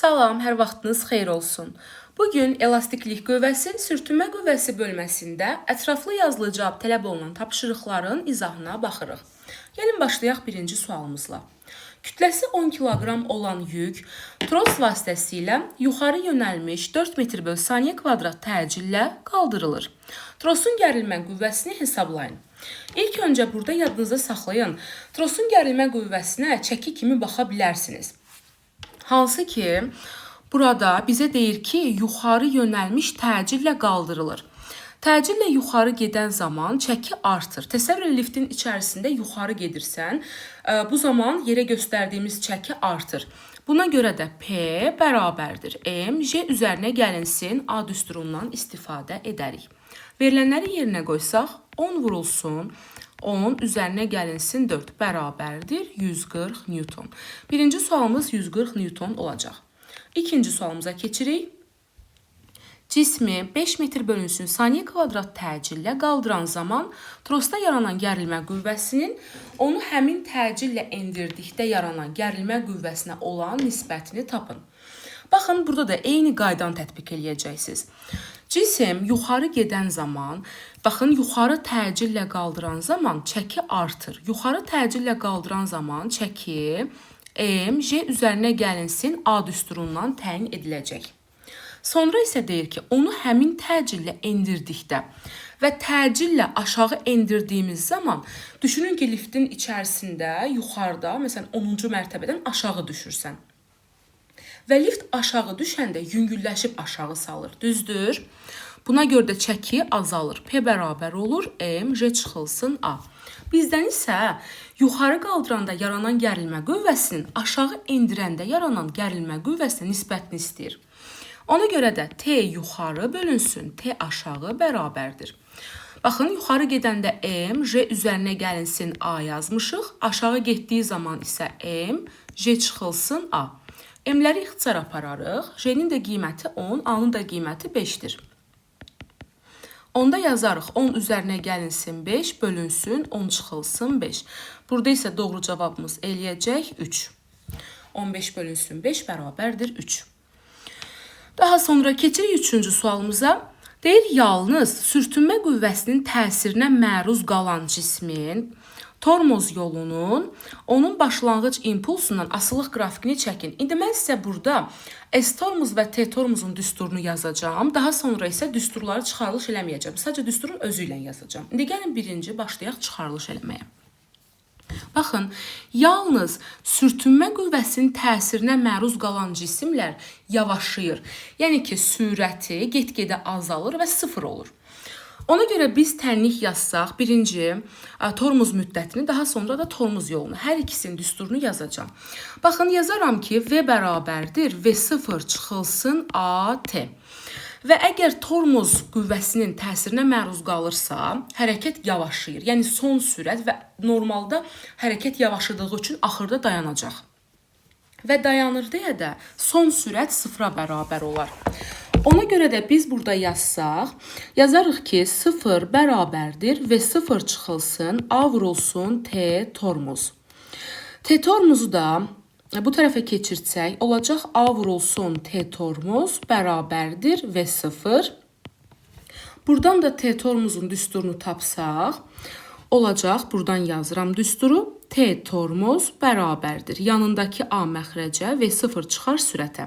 Salam, hər vaxtınız xeyir olsun. Bugün elastiklik qüvvəsi, sürtünmə qüvvəsi bölməsində ətraflı yazılı cavab tələb olunan tapşırıqların izahına baxırıq. Gəlin başlayaq birinci sualımızla. Kütləsi 10 kiloqram olan yük tros vasitəsilə yuxarı yönəlmiş 4 metr böl saniyə kvadrat təcillə qaldırılır. Trosun gərilmə qüvvəsini hesablayın. İlk öncə burada yadınızda saxlayın. Trosun gərilmə qüvvəsinə çəki kimi baxa bilərsiniz. Hansı ki, burada bizə deyir ki, yuxarı yönəlmiş təcillə qaldırılır. Təcillə yuxarı gedən zaman çəki artır. Təsəvvür edin, liftin içərisində yuxarı gedirsən, bu zaman yerə göstərdiyimiz çəki artır. Buna görə də P bərabərdir M, J üzərinə gəlinsin A düsturundan istifadə edərik. Verilənləri yerinə qoysaq, 10 vurulsun, 10 üzərinə gəlinsin 4 bərabərdir 140 Newton. Birinci sualımız 140 Newton olacaq. İkinci sualımıza keçirik. Cismi 5 metr bölünsün saniyə kvadrat təcillə qaldıran zaman trosda yaranan gərilmə qüvvəsinin onu həmin təcillə endirdikdə yaranan gərilmə qüvvəsinə olan nisbətini tapın. Baxın, burada da eyni qaydanı tətbiq eləyəcəksiniz. Cisim yuxarı gedən zaman, baxın, yuxarı təcillə qaldıran zaman çəki artır. Yuxarı təcillə qaldıran zaman çəki M, J üzərinə gəlinsin A düsturundan təyin ediləcək. Sonra isə deyir ki, onu həmin təcillə endirdikdə və təcillə aşağı endirdiyimiz zaman, düşünün ki, liftin içərisində, yuxarıda, məsələn, 10-cu mərtəbədən aşağı düşürsən. Və lift aşağı düşəndə yüngülləşib aşağı salır, düzdür? Buna görə də çəki azalır. P bərabər olur, M, J çıxılsın A. Bizdən isə yuxarı qaldıranda yaranan gərilmə qüvvəsinin aşağı endirəndə yaranan gərilmə qüvvəsinə nisbətini istəyir. Ona görə də T yuxarı bölünsün, T aşağı bərabərdir. Baxın, yuxarı gedəndə M, J üzərinə gəlinsin A yazmışıq. Aşağı getdiyi zaman isə M, J çıxılsın A. M-ləri ixtisar apararıq. J-nin də qiyməti 10, A-nın da qiyməti 5-dir. Onda yazarıq 10 üzərinə gəlinsin 5, bölünsün 10 çıxılsın 5. Burada isə doğru cavabımız eləyəcək 3. 15 bölünsün 5 bərabərdir 3. Daha sonra keçirik 3-cü sualımıza. Deyir, yalnız sürtünmə qüvvəsinin təsirinə məruz qalan cismin tormoz yolunun onun başlanğıc impulsundan asılılıq qrafikini çəkin. İndi mən sizə burada S-tormuz və T-tormuzun düsturunu yazacağım. Daha sonra isə düsturları çıxarılış eləməyəcəm. Sadəcə düsturun özü ilə yazacağım. İndi gəlin birinci başlayaq çıxarılış eləməyə. Baxın, yalnız sürtünmə qüvvəsinin təsirinə məruz qalan cisimlər yavaşlayır. Yəni ki, sürəti get-gedə azalır və 0 olur. Ona görə biz tənlik yazsaq, birinci tormuz müddətini, daha sonra da tormuz yolunu, hər ikisinin düsturunu yazacağım. Baxın, yazaram ki, V bərabərdir, V0 çıxılsın AT. Və əgər tormuz qüvvəsinin təsirinə məruz qalırsa, hərəkət yavaşlayır. Yəni, son sürət və normalda hərəkət yavaşladığı üçün axırda dayanacaq. Və dayanır deyə də son sürət 0-a bərabər olar. Ona görə də biz burada yazsaq, yazarıq ki, 0 bərabərdir və 0 çıxılsın, A vurulsun, T tormuz. T tormuzu da bu tərəfə keçirsək, olacaq A vurulsun, T tormuz bərabərdir və 0. Buradan da T tormuzun düsturunu tapsaq, olacaq, buradan yazıram düsturu, T tormuz bərabərdir. Yanındakı A məxrəcə və 0 çıxar sürətə.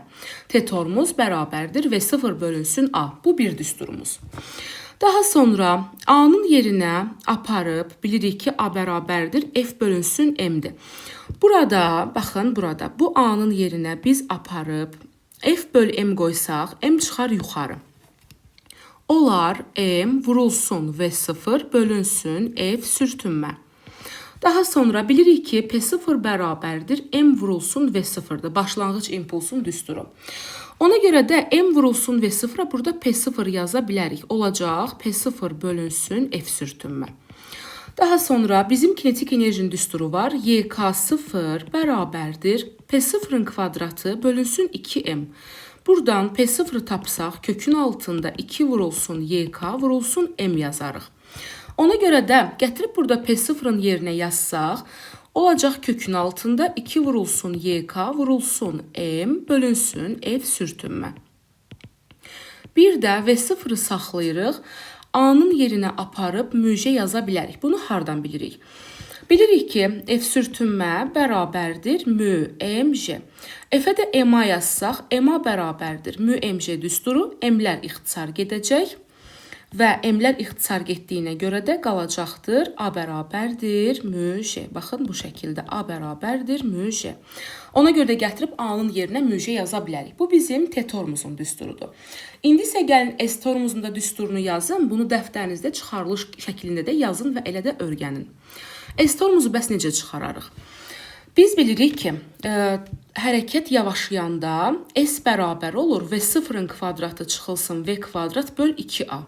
T tormuz bərabərdir və 0 bölünsün A. Bu bir düsturumuz. Daha sonra A-nın yerinə aparıb, bilirik ki, A bərabərdir, F bölünsün M-dir. Burada, baxın, burada bu A-nın yerinə biz aparıb, F böl M qoysaq, M çıxar yuxarı. Olar M vurulsun V0 bölünsün F sürtünmə. Daha sonra bilirik ki, P0 bərabərdir, M vurulsun V0'dır. Başlanğıc impulsun düsturu. Ona görə də M vurulsun V0'a burada P0 yaza bilərik. Olacaq P0 bölünsün F sürtünmə. Daha sonra bizim kinetik enerjinin düsturu var. YK0 bərabərdir, P0'ın kvadratı bölünsün 2M. Buradan P0'ı tapsaq, kökün altında 2 vurulsun YK vurulsun M yazarıq. Ona görə də gətirib burada P0'ın yerinə yazsaq, Olacaq kökün altında 2 vurulsun YK vurulsun M bölünsün F sürtünmə. Bir də V0-ı saxlayırıq. A-nın yerinə aparıb müjə yaza bilərik. Bunu hardan bilirik? Bilirik ki, F sürtünmə bərabərdir mü MJ. F-ə də MA yazsaq, MA bərabərdir mü MJ düsturu. M-lər ixtisar gedəcək və M-lər ixtisar getdiyinə görə də qalacaqdır A bərabərdir mü J. Baxın, bu şəkildə A bərabərdir mü J. Ona görə də gətirib A-nın yerinə müjə yaza bilərik. Bu bizim T-tormuzun düsturudur. İndi isə gəlin S-tormuzun da düsturunu yazın. Bunu dəftərinizdə çıxarılış şəklində də yazın və elə də öyrənin. S-tormuzu bəs necə çıxararıq? Biz bilirik ki, hərəkət yavaşlayanda S bərabər olur və 0-ın kvadratı çıxılsın V kvadrat böl 2A.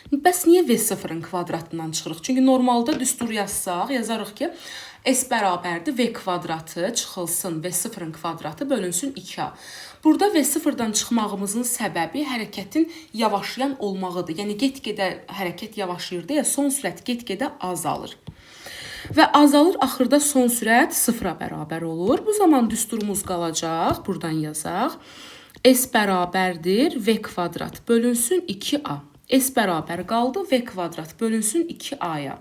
Bəs niyə V0-ın kvadratından çıxırıq? Çünki normalda düstur yazsaq, yazarıq ki, S bərabərdir V kvadratı çıxılsın V0-ın kvadratı bölünsün 2A. Burada V0-dan çıxmağımızın səbəbi hərəkətin yavaşlayan olmağıdır. Yəni, get-gedə hərəkət yavaşlayır deyə son sürət get-gedə azalır. Və azalır, axırda son sürət 0-a bərabər olur. Bu zaman düsturumuz qalacaq, buradan yazaq. S bərabərdir V kvadrat bölünsün 2A. S bərabər qaldı V kvadrat bölünsün 2A-ya.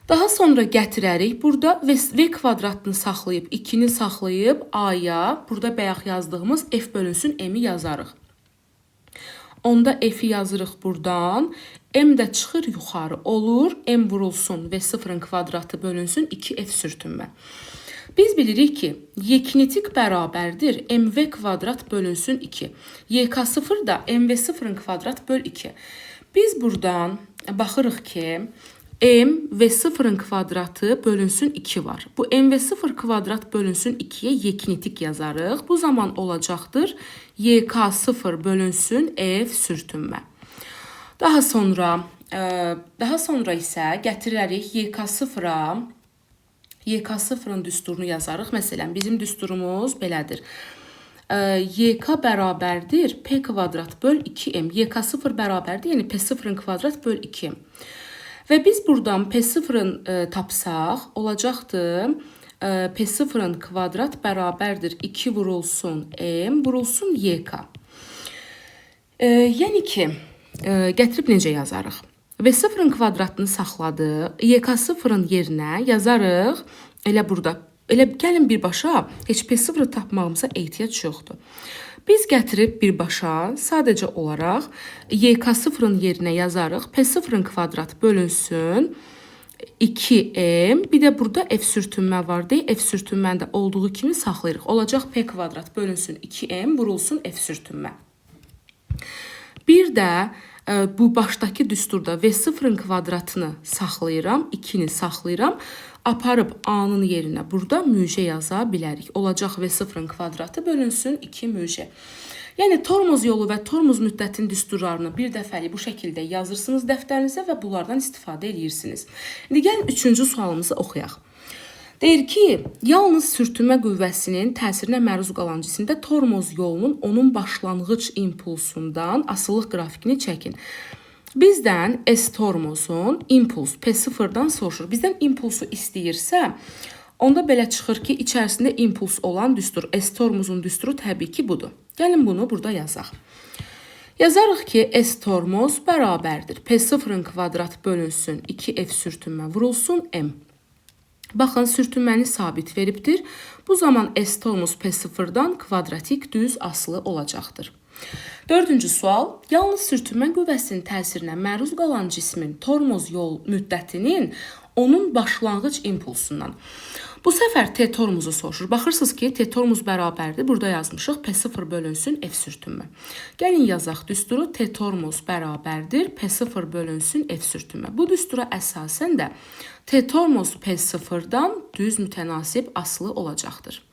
Daha sonra gətirərik. Burada V kvadratını saxlayıb, 2-ni saxlayıb A-ya, burada bayaq yazdığımız F bölünsün M-i yazarıq. Onda F-i yazırıq buradan. M də çıxır yuxarı olur. M vurulsun və 0-ın kvadratı bölünsün 2F sürtünmə. Biz bilirik ki, Y-kinetik bərabərdir MV kvadrat bölünsün 2. YK0 da MV0-ın kvadrat böl 2. Biz buradan baxırıq ki, M və 0-ın kvadratı bölünsün 2 var. Bu M və 0 kvadrat bölünsün 2-yə Y-kinetik yazarıq. Bu zaman olacaqdır YK0 bölünsün F sürtünmə. Daha sonra isə gətirərik YK0-ın düsturunu yazarıq. Məsələn, bizim düsturumuz belədir. YK bərabərdir P kvadrat böl 2M. YK0 bərabərdir, yəni P0-ın kvadrat böl 2M. Və biz buradan P0-ın tapsaq, olacaqdır P0-ın kvadrat bərabərdir 2 vurulsun M vurulsun YK. Yəni ki, gətirib necə yazarıq? V0-ın kvadratını saxladı, YK0-ın yerinə yazarıq, elə burada. Elə gəlin birbaşa, heç P0-ı tapmağımıza ehtiyac yoxdur. Biz gətirib birbaşa sadəcə olaraq YK0-ın yerinə yazarıq, P0-ın kvadrat bölünsün 2M, bir də burada F sürtünmə var deyə, F sürtünməni də olduğu kimi saxlayırıq. Olacaq P kvadrat bölünsün 2M vurulsun F sürtünmə. Bir də bu başdakı düsturda V0-ın kvadratını saxlayıram, 2-ni saxlayıram, aparıb A-nın yerinə burada müjə yaza bilərik. Olacaq V0-ın kvadratı bölünsün 2 müjə. Yəni, tormuz yolu və tormuz müddətinin düsturlarını bir dəfəli bu şəkildə yazırsınız dəftərinizə və bunlardan istifadə edirsiniz. İndi gəlin 3-cü sualımızı oxuyaq. Deyir ki, yalnız sürtünmə qüvvəsinin təsirinə məruz qalan cisimdə tormoz yolunun onun başlanğıc impulsundan asılılıq qrafikini çəkin. Bizdən S tormozun impuls P0-dan soruşur. Bizdən impulsu istəyirsə, onda belə çıxır ki, içərisində impuls olan düstur, S tormozun düsturu təbii ki, budur. Gəlin bunu burada yazaq. Yazarıq ki, S tormoz bərabərdir. P0-ın kvadrat bölünsün 2F sürtünmə vurulsun M. Baxın, sürtünməni sabit veribdir. Bu zaman S tormuz P0-dan kvadratik düz asılı olacaqdır. 4-cü sual. Yalnız sürtünmə qüvvəsinin təsirinə məruz qalan cismin tormoz yol müddətinin onun başlanğıc impulsundan. Bu səfər T tormuzu soruşur. Baxırsınız ki, T tormuz bərabərdir. Burada yazmışıq P0 bölünsün F sürtünmə. Gəlin yazaq düsturu T tormuz bərabərdir P0 bölünsün F sürtünmə. Bu düstura əsasən də T tormuz P0-dan düz mütənasib asılı olacaqdır.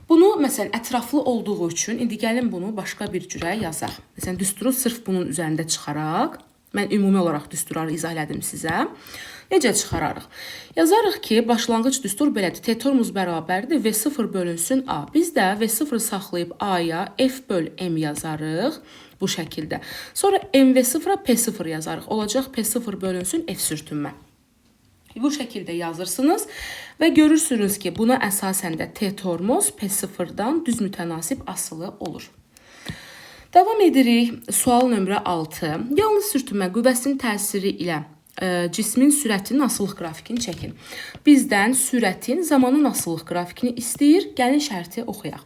Bunu, məsələn, ətraflı olduğu üçün, indi gəlin bunu başqa bir cürə yazaq. Məsələn, düsturu sırf bunun üzərində çıxaraq, mən ümumi olaraq düsturları izah elədim sizə. Necə çıxararıq? Yazarıq ki, başlanğıc düstur belədir. T tormuz bərabərdir V0 bölünsün A. Biz də V0 saxlayıb A-ya F böl M yazarıq bu şəkildə. Sonra MV0-a P0 yazarıq. Olacaq P0 bölünsün F sürtünmə. Bu şəkildə yazırsınız Və görürsünüz ki, buna əsasən də T tormoz P0-dan düz mütənasib asılı olur. Davam edirik. Sual nömrə 6. Yalnız sürtünmə qüvvəsinin təsiri ilə cismin sürətinin asılılıq qrafikini çəkin. Bizdən sürətin zamanın asılılıq qrafikini istəyir. Gəlin şərti oxuyaq.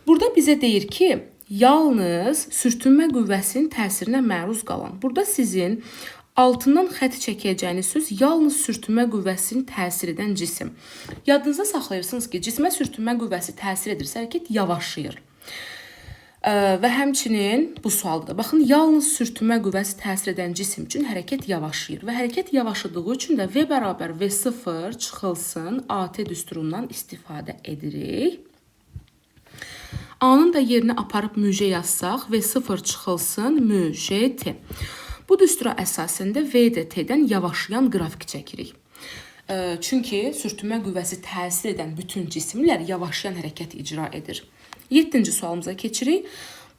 Burada bizə deyir ki, yalnız sürtünmə qüvvəsinin təsirinə məruz qalan. Burada sizin altından xətt çəkəcəyiniz söz yalnız sürtünmə qüvvəsinin təsir edən cisim. Yadınızda saxlayırsınız ki, cismə sürtünmə qüvvəsi təsir edirsə, hərəkət yavaşlayır. Və həmçinin bu sualda da baxın, yalnız sürtünmə qüvvəsi təsir edən cisim üçün hərəkət yavaşlayır və hərəkət yavaşladığı üçün də V bərabər V0 çıxılsın AT düsturundan istifadə edirik. A-nın da yerinə aparıb müj yazsaq, V0 çıxılsın müj-T. Bu düstura əsasında V də T-dən yavaşlayan qrafik çəkirik. Çünki sürtünmə qüvvəsi təsir edən bütün cisimlər yavaşlayan hərəkət icra edir. 7-ci sualımıza keçirik.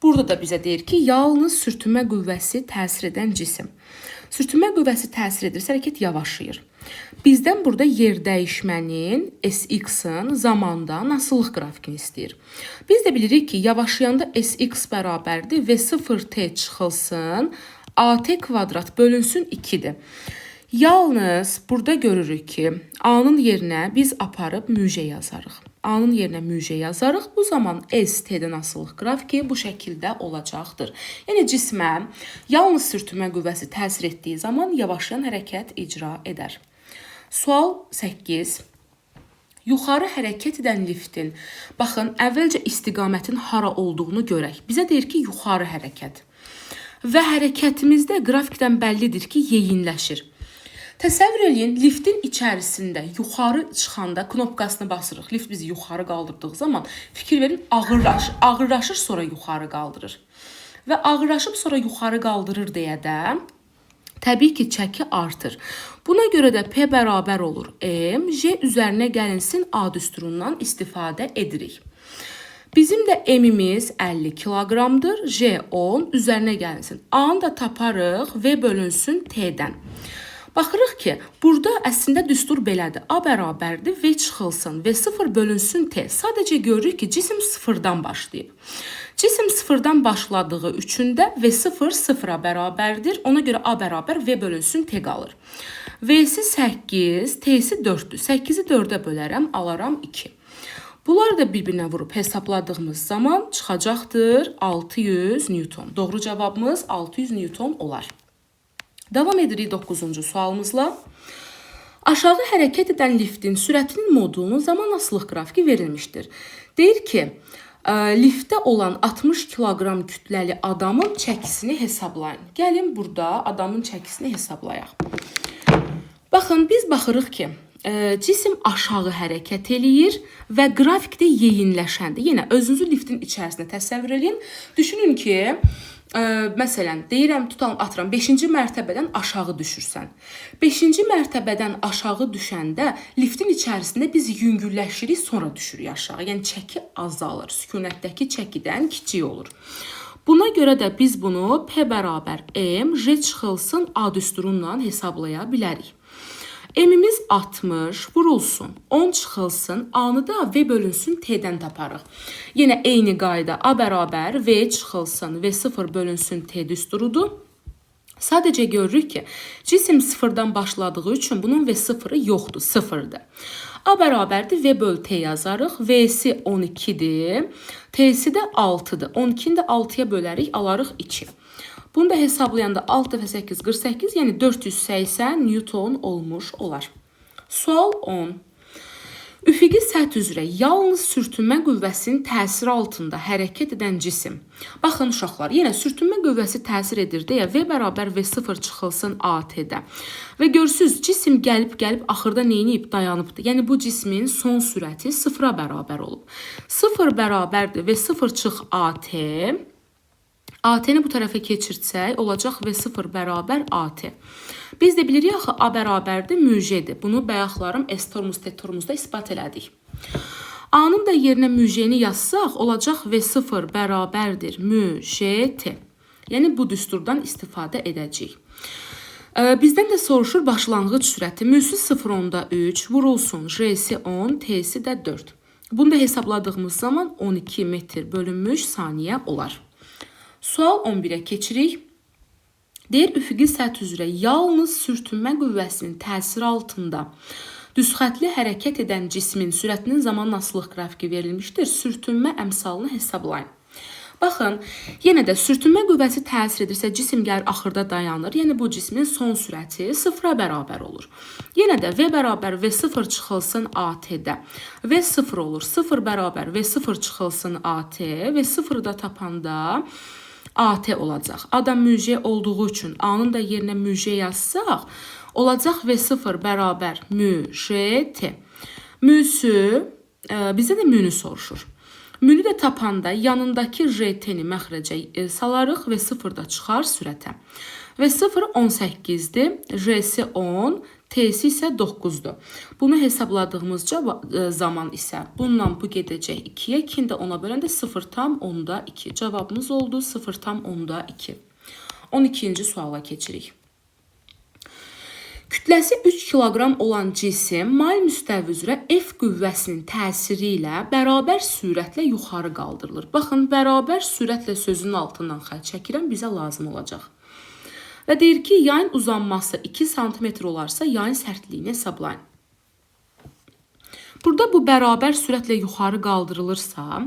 Burada da bizə deyir ki, yalnız sürtünmə qüvvəsi təsir edən cisim. Sürtünmə qüvvəsi təsir edirsə, hərəkət yavaşlayır. Bizdən burada yer dəyişmənin SX-ın zamandan asılılıq qrafikini istəyir. Biz də bilirik ki, yavaşlayanda SX bərabərdir V0T çıxılsın AT kvadrat bölünsün 2-dir. Yalnız burada görürük ki, A-nın yerinə biz aparıb müj yazarıq. A-nın yerinə müj yazarıq. Bu zaman S-T-dən asılılıq qrafiki bu şəkildə olacaqdır. Yəni cismə yalnız sürtünmə qüvvəsi təsir etdiyi zaman yavaşlayan hərəkət icra edər. Sual 8. Yuxarı hərəkət edən liftin, baxın, əvvəlcə istiqamətin hara olduğunu görək. Bizə deyir ki, yuxarı hərəkət. Və hərəkətimizdə qrafikdən bəllidir ki, yeyinləşir. Təsəvvür eləyin, liftin içərisində yuxarı çıxanda knopkasını basırıq. Lift bizi yuxarı qaldırdığı zaman fikir verin, ağırlaşır, sonra yuxarı qaldırır. Və ağırlaşıb sonra yuxarı qaldırır deyə də təbii ki, çəki artır. Buna görə də P bərabər olur M, J üzərinə gəlinsin A düsturundan istifadə edirik. Bizim də M-imiz 50 kiloqramdır, J 10, üzərinə gəlinsin. A-nı da taparıq, V bölünsün T-dən. Baxırıq ki, burada əslində düstur belədir. A bərabərdir, V çıxılsın, V0 bölünsün T. Sadəcə görürük ki, cisim sıfırdan başlayıb. Cisim sıfırdan başladığı üçün də V0 sıfıra bərabərdir. Ona görə A bərabər V bölünsün T qalır. V-si 8, T-si 4-dür. 8-i 4-ə bölərəm, alaram 2. Bunlar da bir-birinə vurub hesabladığımız zaman çıxacaqdır 600 Newton. Doğru cavabımız 600 Newton olar. Davam edirik 9-cu sualımızla. Aşağı hərəkət edən liftin sürətinin modulunun zaman asılılıq qrafiki verilmişdir. Deyir ki, liftdə olan 60 kiloqram kütləli adamın çəkisini hesablayın. Gəlin burada adamın çəkisini hesablayaq. Baxın, biz baxırıq ki, cisim aşağı hərəkət eləyir və qrafikdə yeyinləşəndir. Yenə özünüzü liftin içərisində təsəvvür edin. Düşünün ki, məsələn, deyirəm, tutalım, atıram, 5-ci mərtəbədən aşağı düşürsən. 5-ci mərtəbədən aşağı düşəndə liftin içərisində biz yüngülləşirik, sonra düşürük aşağı. Yəni, çəki azalır, sükunətdəki çəkidən kiçik olur. Buna görə də biz bunu P bərabər M, J çıxılsın A düsturundan hesablaya bilərik. M-imiz 60 vurulsun, 10 çıxılsın, A-nı da V bölünsün T-dən taparıq. Yenə eyni qayda A bərabər V çıxılsın, V0 bölünsün T düsturudur. Sadəcə görürük ki, cisim sıfırdan başladığı üçün bunun V0'ı yoxdur, sıfırdır. A bərabərdir, V böl T yazarıq. V-si 12-dir, T-si də 6-dır. 12-ni də 6-ya bölərik, alarıq 2. Bunu da hesablayanda 6 dəfə 8, 48, yəni 480 Newton olmuş olar. Sual 10. Üfüqi səth üzrə yalnız sürtünmə qüvvəsinin təsiri altında hərəkət edən cisim. Baxın uşaqlar, yenə sürtünmə qüvvəsi təsir edir deyə V bərabər V0 çıxılsın AT-də. Və görürsünüz, cisim gəlib axırda neyniyib, dayanıbdır. Yəni bu cismin son sürəti 0-a bərabər olub. 0 bərabərdir V0 çıx AT. AT-ni bu tərəfə keçirsək, olacaq V0 bərabər AT. Biz də bilirik axı A bərabərdir müj-dir. Bunu bayaqlarım S tormuz, T tormuzda isbat elədik. A-nın da yerinə müj-ni yazsaq, olacaq V0 bərabərdir müj-T. Yəni bu düsturdan istifadə edəcəyik. Bizdən də soruşur başlanğıc sürəti. Müsü 0.3 vurulsun J'si 10, T'si də 4. Bunu da hesabladığımız zaman 12 metr bölünmüş saniyə olar. Sual 11-ə keçirik. Deyir, üfüqi səth üzrə yalnız sürtünmə qüvvəsinin təsiri altında düzxətli hərəkət edən cismin sürətinin zamanla asılılıq qrafiki verilmişdir. Sürtünmə əmsalını hesablayın. Baxın, yenə də sürtünmə qüvvəsi təsir edirsə, cisim gəlir axırda dayanır. Yəni bu cismin son sürəti 0-a bərabər olur. Yenə də V bərabər V0 çıxılsın AT-də. V0 olur. 0 bərabər V0 çıxılsın AT. V0-ı da tapanda AT olacaq. Adam müj olduğu üçün A-nın da yerinə müj yazsaq, olacaq V0 bərabər müj T. Müsü, bizə də münü soruşur. Münü də tapanda yanındakı JT-ni məxrəcə salarıq və 0-da çıxar sürətə. Və 0 18-dir, J'si 10, T'si isə 9-dur. Bunu hesabladığımız zaman isə bundan bu gedəcək 2-yə, 2-ni də 10-a böləndə 0,2. Cavabımız oldu 0,2. 12-ci suala keçirik. Kütləsi 3 kiloqram olan cisim mal müstəvi üzrə F qüvvəsinin təsiri ilə bərabər sürətlə yuxarı qaldırılır. Baxın, bərabər sürətlə sözünün altından xətt çəkirəm, bizə lazım olacaq. Və deyir ki, yayın uzanması 2 sm olarsa, yayın sərtliyini hesablayın. Burada bu bərabər sürətlə yuxarı qaldırılırsa,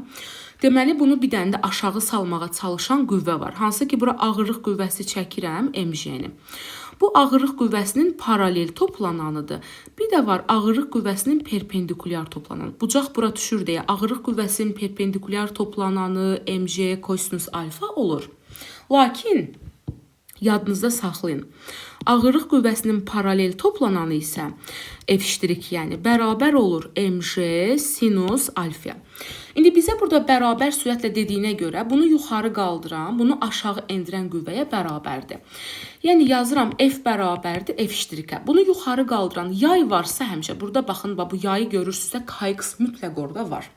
deməli bunu bir dənə də aşağı salmağa çalışan qüvvə var. Hansı ki, bura ağırlıq qüvvəsi çəkirəm, mg-ni. Bu ağırlıq qüvvəsinin paralel toplananıdır. Bir də var ağırlıq qüvvəsinin perpendikulyar toplananı. Bucaq bura düşür deyə ağırlıq qüvvəsinin perpendikulyar toplananı mg kosinus alfa olur. Lakin yadınızda saxlayın. Ağırlıq qüvvəsinin paralel toplananı isə F', yəni bərabər olur mg sinus alfa. İndi bizə burada bərabər sürətlə dediyinə görə bunu yuxarı qaldıran, bunu aşağı endirən qüvvəyə bərabərdir. Yəni yazıram F bərabərdir F'. Bunu yuxarı qaldıran yay varsa həmişə, burada baxın, bu yayı görürsünüzsə Kx mütləq orada var.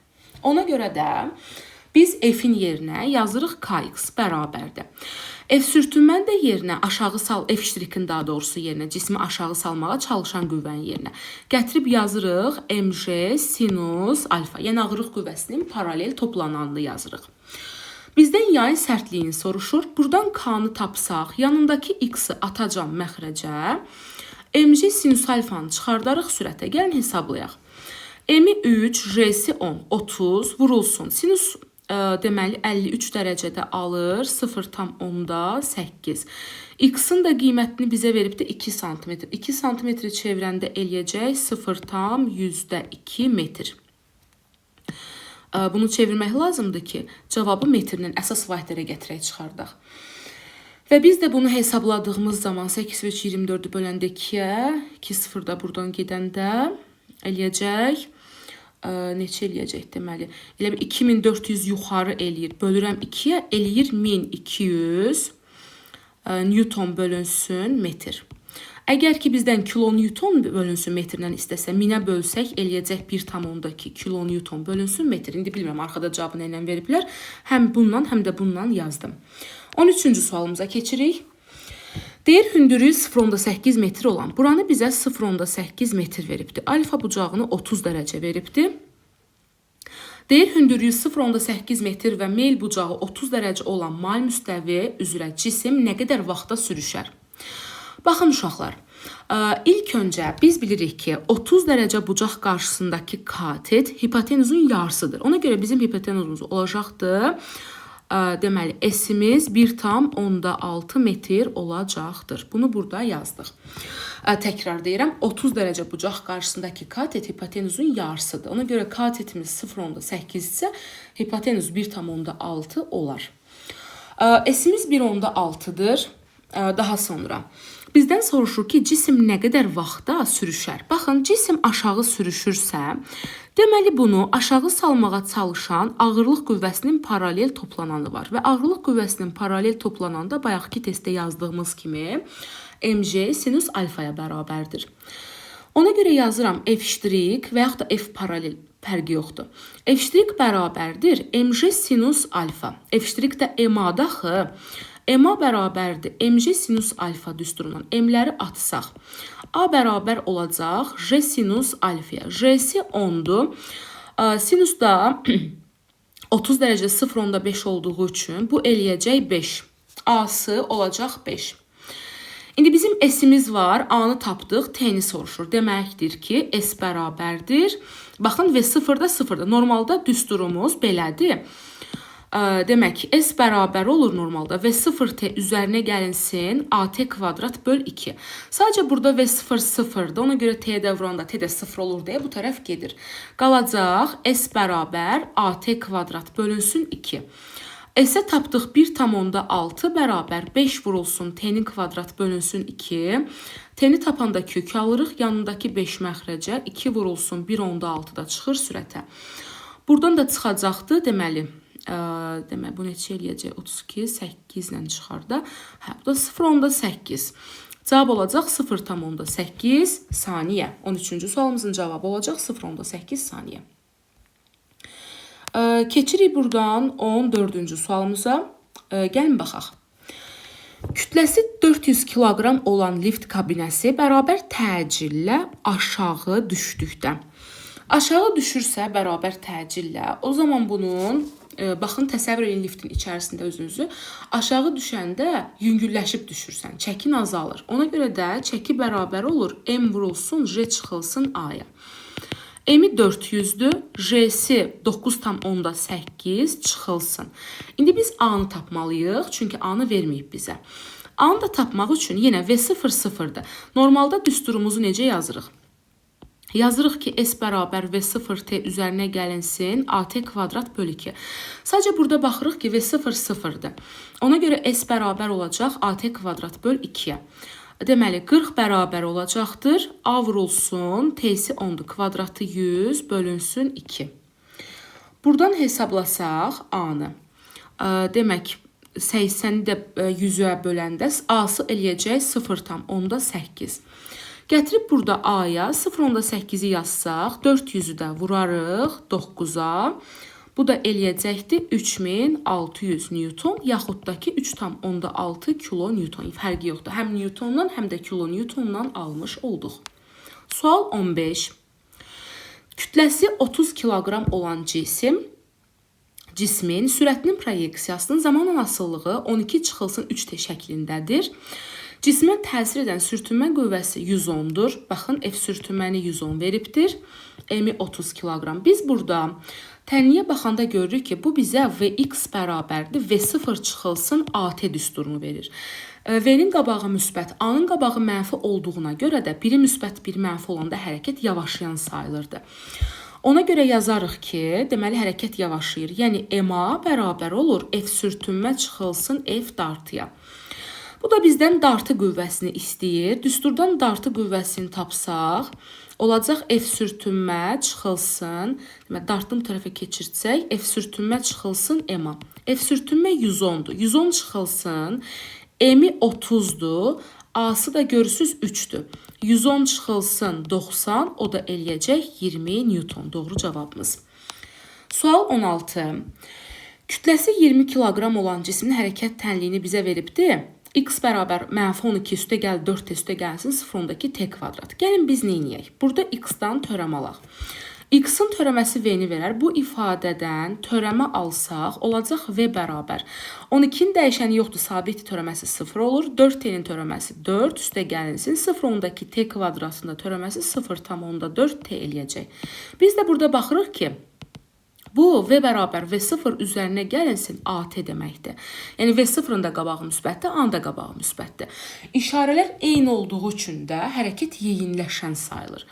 Ona görə də biz F-in yerinə yazırıq Kx bərabərdir. F sürtünməni də yerinə aşağı sal, F'-in daha doğrusu yerinə, cismi aşağı salmağa çalışan qüvvənin yerinə gətirib yazırıq mg sinus alfa. Yəni ağırlıq qüvvəsinin paralel toplananını yazırıq. Bizdən yayın sərtliyini soruşur. Buradan K-nı tapsaq, yanındakı X-i atacam məxrəcə. Mg sinus alfanı çıxardarıq sürətə. Gəlin hesablayaq. M-i 3, J'si 10, 30 vurulsun. Sinus deməli 53 dərəcədə alır 0,8. X-in də qiymətini bizə veribdir 2 sm. 2 sm çevirəndə eləyəcək 0,2 metr. Bunu çevirmək lazımdır ki, cavabı metrinin əsas vahidlərə gətirək çıxardaq. Və biz də bunu hesabladığımız zaman 8/24-ü böləndə 2-yə, 2-0 da buradan gedəndə eləyəcək, neçə eləyəcək deməli? Elə 2400 yuxarı eləyir. Bölürəm 2-yə, eləyir 1200 Newton bölünsün metr. Əgər ki bizdən kilonewton bölünsün metrdən istəsə, 1000-ə bölsək eləyəcək 1,2 kilonewton bölünsün metr. İndi bilmirəm, arxada cavabı nə ilə veriblər. Həm bundan, həm də bundan yazdım. 13-cü sualımıza keçirik. Deyir, hündürlüyü 0,8 metr olan, buranı bizə 0,8 metr veribdir. Alfa bucağını 30 dərəcə veribdir. Deyir, hündürlüyü 0,8 metr və meyl bucağı 30 dərəcə olan mal müstəvi üzrə cisim nə qədər vaxtda sürüşər? Baxın uşaqlar, ilk öncə biz bilirik ki 30 dərəcə bucaq qarşısındakı katet hipotenuzun yarısıdır. Ona görə bizim hipotenuzumuz olacaqdır. Deməli, S-imiz 1,6 metr olacaqdır. Bunu burada yazdıq. Təkrar deyirəm, 30 dərəcə bucaq qarşısındakı katet hipotenuzun yarısıdır. Ona görə katetimiz 0,8 isə hipotenuz 1,6 olar. S-imiz 1,6-dır. Daha sonra bizdən soruşur ki, cisim nə qədər vaxtda sürüşər? Baxın, cisim aşağı sürüşürsə, deməli bunu aşağı salmağa çalışan ağırlıq qüvvəsinin paralel toplananı var. Və ağırlıq qüvvəsinin paralel toplananı da bayaqki testdə yazdığımız kimi mg sinus alfaya bərabərdir. Ona görə yazıram F' və yaxud da F paralel, fərqi yoxdur. F' bərabərdir mg sinus alfa. F' də MA-daxı MA bərabərdir mj sinus alfa düsturundan m-ləri atsaq. A bərabər olacaq j sinus alfaya. J'si 10-dur. Sinus da 30 dərəcə 0.5 olduğu üçün bu eləyəcək 5. A-sı olacaq 5. İndi bizim S-imiz var. A-nı tapdıq, T-ni soruşur. Deməkdir ki, S bərabərdir. Baxın, V0-da 0-da. Normalda düsturumuz belədir. Demək ki, S bərabər olur normalda. V0T üzərinə gəlinsin AT kvadrat böl 2. Sadəcə burada V0 0-dır. Ona görə T-də vuranda T də 0 olur deyə bu tərəf gedir. Qalacaq S bərabər AT kvadrat bölünsün 2. S-ə tapdıq 1,6 bərabər 5 vurulsun T-nin kvadrat bölünsün 2. T-ni tapanda kök alırıq. Yanındakı 5 məxrəcə 2 vurulsun 1,6-da çıxır sürətə. Buradan da çıxacaqdır deməli. Demək, bu neçə eləyəcək? 32, 8 ilə çıxar da. Bu da 0,8. Cavab olacaq 0,8 saniyə. 13-cü sualımızın cavabı olacaq 0,8 saniyə. Keçirik buradan 14-cü sualımıza. Gəlin baxaq. Kütləsi 400 kiloqram olan lift kabinəsi bərabər təcillə aşağı düşdükdə. Aşağı düşürsə bərabər təcillə, o zaman bunun baxın, təsəvvür edin liftin içərisində özünüzü. Aşağı düşəndə yüngülləşib düşürsən, çəkin azalır. Ona görə də çəki bərabər olur M vurulsun, J çıxılsın A-ya. M-i 400-dür, J-si 9,8 çıxılsın. İndi biz A-nı tapmalıyıq, çünki A-nı verməyib bizə. A-nı da tapmaq üçün yenə V0 0-dır. Normalda düsturumuzu necə yazırıq? Yazırıq ki, S bərabər V0T üzərinə gəlinsin AT kvadrat böl 2. Sadəcə burada baxırıq ki, V0 0-dır. Ona görə S bərabər olacaq AT kvadrat böl 2-yə. Deməli, 40 bərabər olacaqdır. A vurulsun, T'si 10-dur. Kvadratı 100 bölünsün 2. Buradan hesablasaq A-nı. Demək, 80-i də 100-ə böləndə A-sı eləyəcək 0,8. Gətirib burada A-ya 0,8-i yazsaq, 400-ü də vurarıq 9-a. Bu da eləyəcəkdir 3600 Newton, yaxud da ki 3,6 kilo Newton. Fərqi yoxdur. Həm Newtondan, həm də kilo Newtondan almış olduq. Sual 15. Kütləsi 30 kiloqram olan cismin sürətinin proyeksiyasının zamanla asılılığı 12 çıxılsın 3T şəklindədir. Cismə təsir edən sürtünmə qüvvəsi 110-dur. Baxın, F sürtünməni 110 veribdir. M-i 30 kiloqram. Biz burada tənliyə baxanda görürük ki, bu bizə Vx bərabərdir. V0 çıxılsın AT düsturunu verir. V-nin qabağı müsbət, A-nın qabağı mənfi olduğuna görə də biri müsbət, biri mənfi olanda hərəkət yavaşlayan sayılırdı. Ona görə yazarıq ki, deməli hərəkət yavaşlayır. Yəni MA bərabər olur F sürtünmə çıxılsın F dartıya. Bu da bizdən dartı qüvvəsini istəyir. Düsturdan dartı qüvvəsini tapsaq, olacaq F sürtünmə çıxılsın. Demək, dartını bu tərəfə keçirsək, F sürtünmə çıxılsın M-a. F sürtünmə 110-dur. 110 çıxılsın. M-i 30-dur. A-sı da görürsüz 3-dür. 110 çıxılsın 90, o da eləyəcək 20 Newton. Doğru cavabımız. Sual 16. Kütləsi 20 kiloqram olan cismin hərəkət tənliyini bizə veribdir. X bərabər mənfi 12 üstə gəl 4T üstə gəlsin 0,2 T kvadrat. Gəlin biz neyniyək? Burada X-dan törəm alaq. X-in törəməsi V-ni verər. Bu ifadədən törəmə alsaq, olacaq V bərabər. 12-nin dəyişəni yoxdur, sabit törəməsi 0 olur. 4T-nin törəməsi 4 üstə gəlinsin. 0,2 T kvadratında törəməsi 0,4 T eləyəcək. Biz də burada baxırıq ki, bu V bərabər V0 üzərinə gəlinsin AT deməkdir. Yəni V0-ın da qabağı müsbətdir, A-nın da qabağı müsbətdir. İşarələr eyni olduğu üçün də hərəkət yeyinləşən sayılır.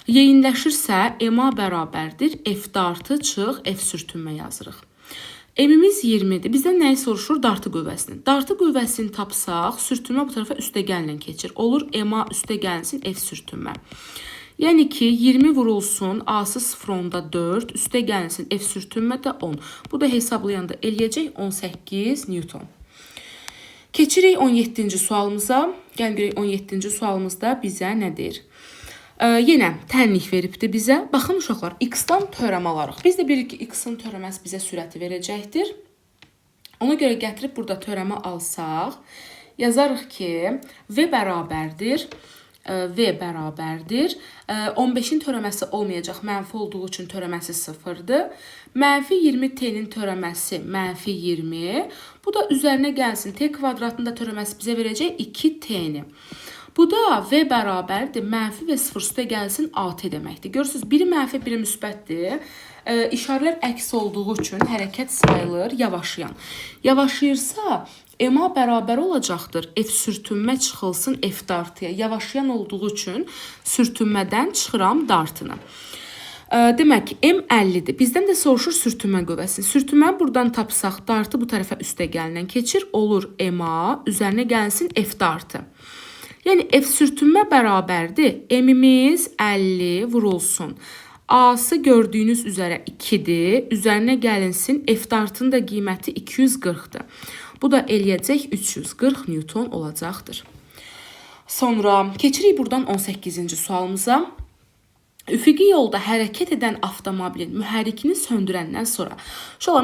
Yeyinləşirsə MA bərabərdir F dartı çıx F sürtünmə yazırıq. M-imiz 20-dir. Bizdən nəyi soruşur? Dartı qüvvəsini. Dartı qüvvəsini tapsaq, sürtünmə bu tərəfə üstəgəllə keçir. Olur MA üstəgəlsin F sürtünmə. Yəni ki, 20 vurulsun, A-sı 0,4, üstə gəlinsin, F sürtünmə də 10. Bu da hesablayanda eləyəcək 18 Newton. Keçirik 17-ci sualımıza. Gəlin görək 17-ci sualımızda bizə nə deyir? Yenə tənlik veribdir bizə. Baxın uşaqlar, X-dan törəm alarıq. Biz də bilirik ki, X-in törəməsi bizə sürəti verəcəkdir. Ona görə gətirib burada törəmə alsaq, yazarıq ki, V bərabərdir. V bərabərdir. 15-in törəməsi olmayacaq, mənfi olduğu üçün törəməsi 0-dır. Mənfi 20T-nin törəməsi mənfi 20. Bu da üzərinə gəlsin. T kvadratında törəməsi bizə verəcək 2T-ni. Bu da V bərabərdir. Mənfi və 0 üstə gəlsin AT deməkdir. Görürsünüz, biri mənfi, biri müsbətdir. İşarələr əks olduğu üçün hərəkət sayılır yavaşayan. Yavaşayırsa MA bərabər olacaqdır. F sürtünmə çıxılsın F dartıya. Yavaşayan olduğu üçün sürtünmədən çıxıram dartını. Demək ki, M 50-dir. Bizdən də soruşur sürtünmə qüvvəsini. Sürtünməni buradan tapsaq, dartı bu tərəfə üstə gəlinən keçir. Olur MA, üzərinə gəlsin F dartı. Yəni, F sürtünmə bərabərdir. M-imiz 50 vurulsun. A-sı gördüyünüz üzərə 2-dir. Üzərinə gəlinsin F dartının da qiyməti 240-dır. Bu da eləyəcək 340 Newton olacaqdır. Sonra keçirik buradan 18-ci sualımıza. Üfüqi yolda hərəkət edən avtomobilin mühərrikini söndürəndən sonra,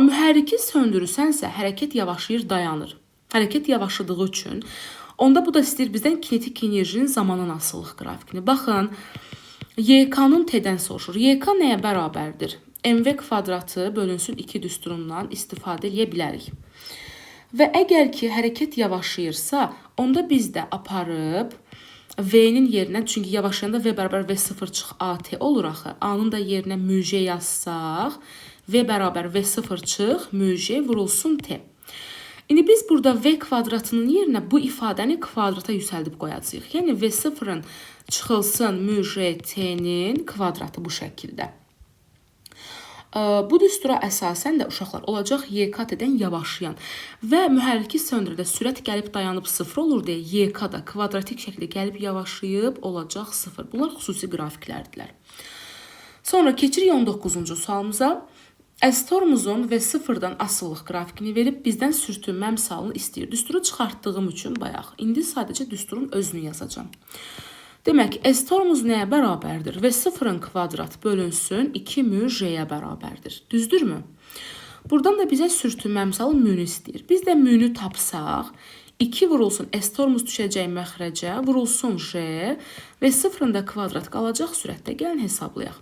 mühərriki söndürürsənsə, hərəkət yavaşlayır, dayanır. Hərəkət yavaşladığı üçün, onda bu da istəyir bizdən kinetik enerjinin zamanın asılılıq qrafikini. Baxın, YK-nın T-dən soruşur. YK nəyə bərabərdir? MV kvadratı bölünsün 2 düsturundan istifadə edə bilərik. Və əgər ki, hərəkət yavaşlayırsa, onda biz də aparıb V-nin yerinə, çünki yavaşlayanda V bərabər V0 çıx AT olur axı. A-nın da yerinə müj yazsaq, V bərabər V0 çıx, müj vurulsun T. İndi biz burada V kvadratının yerinə bu ifadəni kvadrata yüksəldib qoyacağıq. Yəni V0-ın çıxılsın müj T-nin kvadratı bu şəkildə. Bu düstura əsasən də uşaqlar olacaq YK-dən yavaşlayan və mühərriki söndürədə sürət gəlib dayanıb 0 olur deyə YK-da kvadratik şəkildə gəlib yavaşlayıb olacaq 0. Bunlar xüsusi qrafiklərdilər. Sonra keçirik 19-cu sualımıza. Əstormuzun və 0-dan asıllıq qrafikini verib bizdən sürtünmə misalını istəyir. Düsturu çıxartdığım üçün bayaq. İndi sadəcə düsturun özünü yazacağım. Demək, S-tormuz nəyə bərabərdir? Və 0-ın kvadrat bölünsün 2 mü J-yə bərabərdir. Düzdürmü? Buradan da bizə sürtünmə misalı mü-nü istəyir. Biz də mü-nü tapsaq, 2 vurulsun S-tormuz düşəcək məxrəcə, vurulsun J və 0-ın da kvadrat qalacaq sürətdə. Gəlin hesablayaq.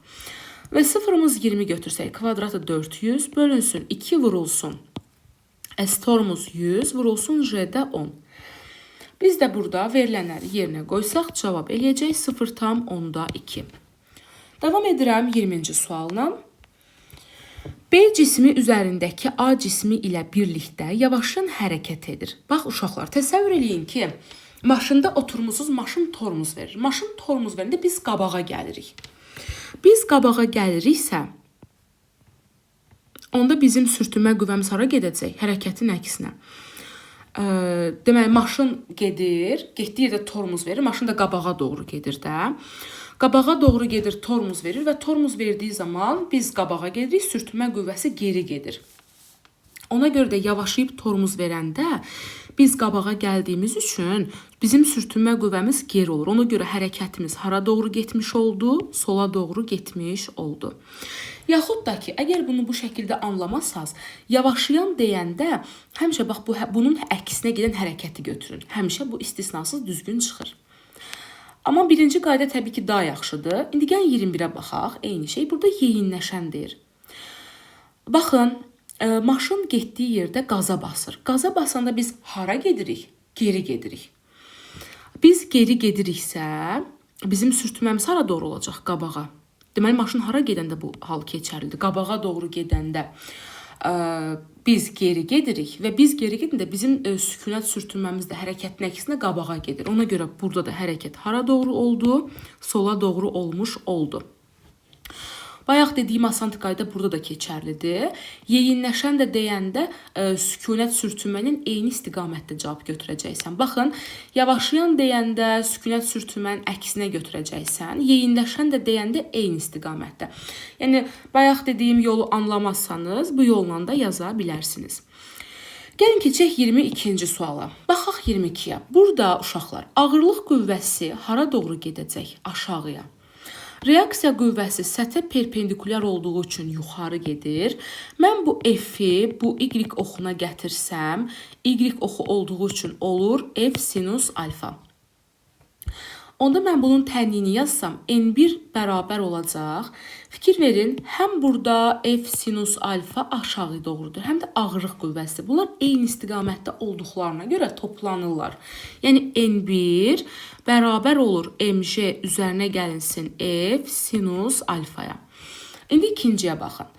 Və 0-ımız 20 götürsək, kvadratı 400, bölünsün 2 vurulsun S-tormuz 100, vurulsun J-də 10. Biz də burada verilənləri yerinə qoysaq, cavab eləyəcək 0,2. Davam edirəm 20-ci sualına. B cismi üzərindəki A cismi ilə birlikdə yavaşlayan hərəkət edir. Bax, uşaqlar, təsəvvür eləyin ki, maşında oturmusunuz, maşın tormuz verir. Maşın tormuz verəndə biz qabağa gəlirik. Biz qabağa gəliriksə, onda bizim sürtünmə qüvvəmiz hara gedəcək? Hərəkətin əksinə. Deməli, maşın gedir, getdiyi yerdə tormuz verir, maşın da qabağa doğru gedir də. Qabağa doğru gedir, tormuz verir və tormuz verdiyi zaman biz qabağa gedirik, sürtünmə qüvvəsi geri gedir. Ona görə də yavaşlayıb tormuz verəndə biz qabağa gəldiyimiz üçün bizim sürtünmə qüvvəmiz geri olur. Ona görə hərəkətimiz hara doğru getmiş oldu? Sola doğru getmiş oldu. Yaxud da ki, əgər bunu bu şəkildə anlamasaz, yavaşlayan deyəndə həmişə bax bunun əksinə gedən hərəkəti götürün. Həmişə bu istisnasız düzgün çıxır. Amma birinci qayda təbii ki, daha yaxşıdır. İndi gəlin 21-ə baxaq. Eyni şey burada yeyinləşən deyir. Baxın, maşın getdiyi yerdə qaza basır. Qaza basanda biz hara gedirik? Geri gedirik. Biz geri gediriksə, bizim sürtünməmiz hara doğru olacaq? Qabağa. Deməli, maşın hara gedəndə bu hal keçərlidir? Qabağa doğru gedəndə biz geri gedirik və biz geri gedəndə bizim sükunət sürtünməmiz də hərəkətin əksinə qabağa gedir. Ona görə burada da hərəkət hara doğru oldu? Sola doğru olmuş oldu. Bayaq dediyim asanti qayda burada da keçərlidir. Yeyinləşən də deyəndə sükunət sürtünmənin eyni istiqamətdə cavab götürəcəksən. Baxın, yavaşlayan deyəndə sükunət sürtünmənin əksinə götürəcəksən. Yeyinləşən də deyəndə eyni istiqamətdə. Yəni, bayaq dediyim yolu anlamazsanız, bu yolla da yaza bilərsiniz. Gəlin keçək 22-ci suala. Baxaq 22-yə. Burada uşaqlar, ağırlıq qüvvəsi hara doğru gedəcək? Aşağıya. Reaksiya qüvvəsi səthə perpendikulyar olduğu üçün yuxarı gedir. Mən bu F-i bu Y oxuna gətirsəm, Y oxu olduğu üçün olur F sinus alfa. Onda mən bunun tənliyini yazsam, N1 bərabər olacaq. Fikir verin, həm burada F sinus alfa aşağı doğrudur, həm də ağırlıq qüvvəsi. Bunlar eyni istiqamətdə olduqlarına görə toplanırlar. Yəni N1 bərabər olur mj üzərinə gəlinsin F sinus alfaya. İndi ikinciyə baxın.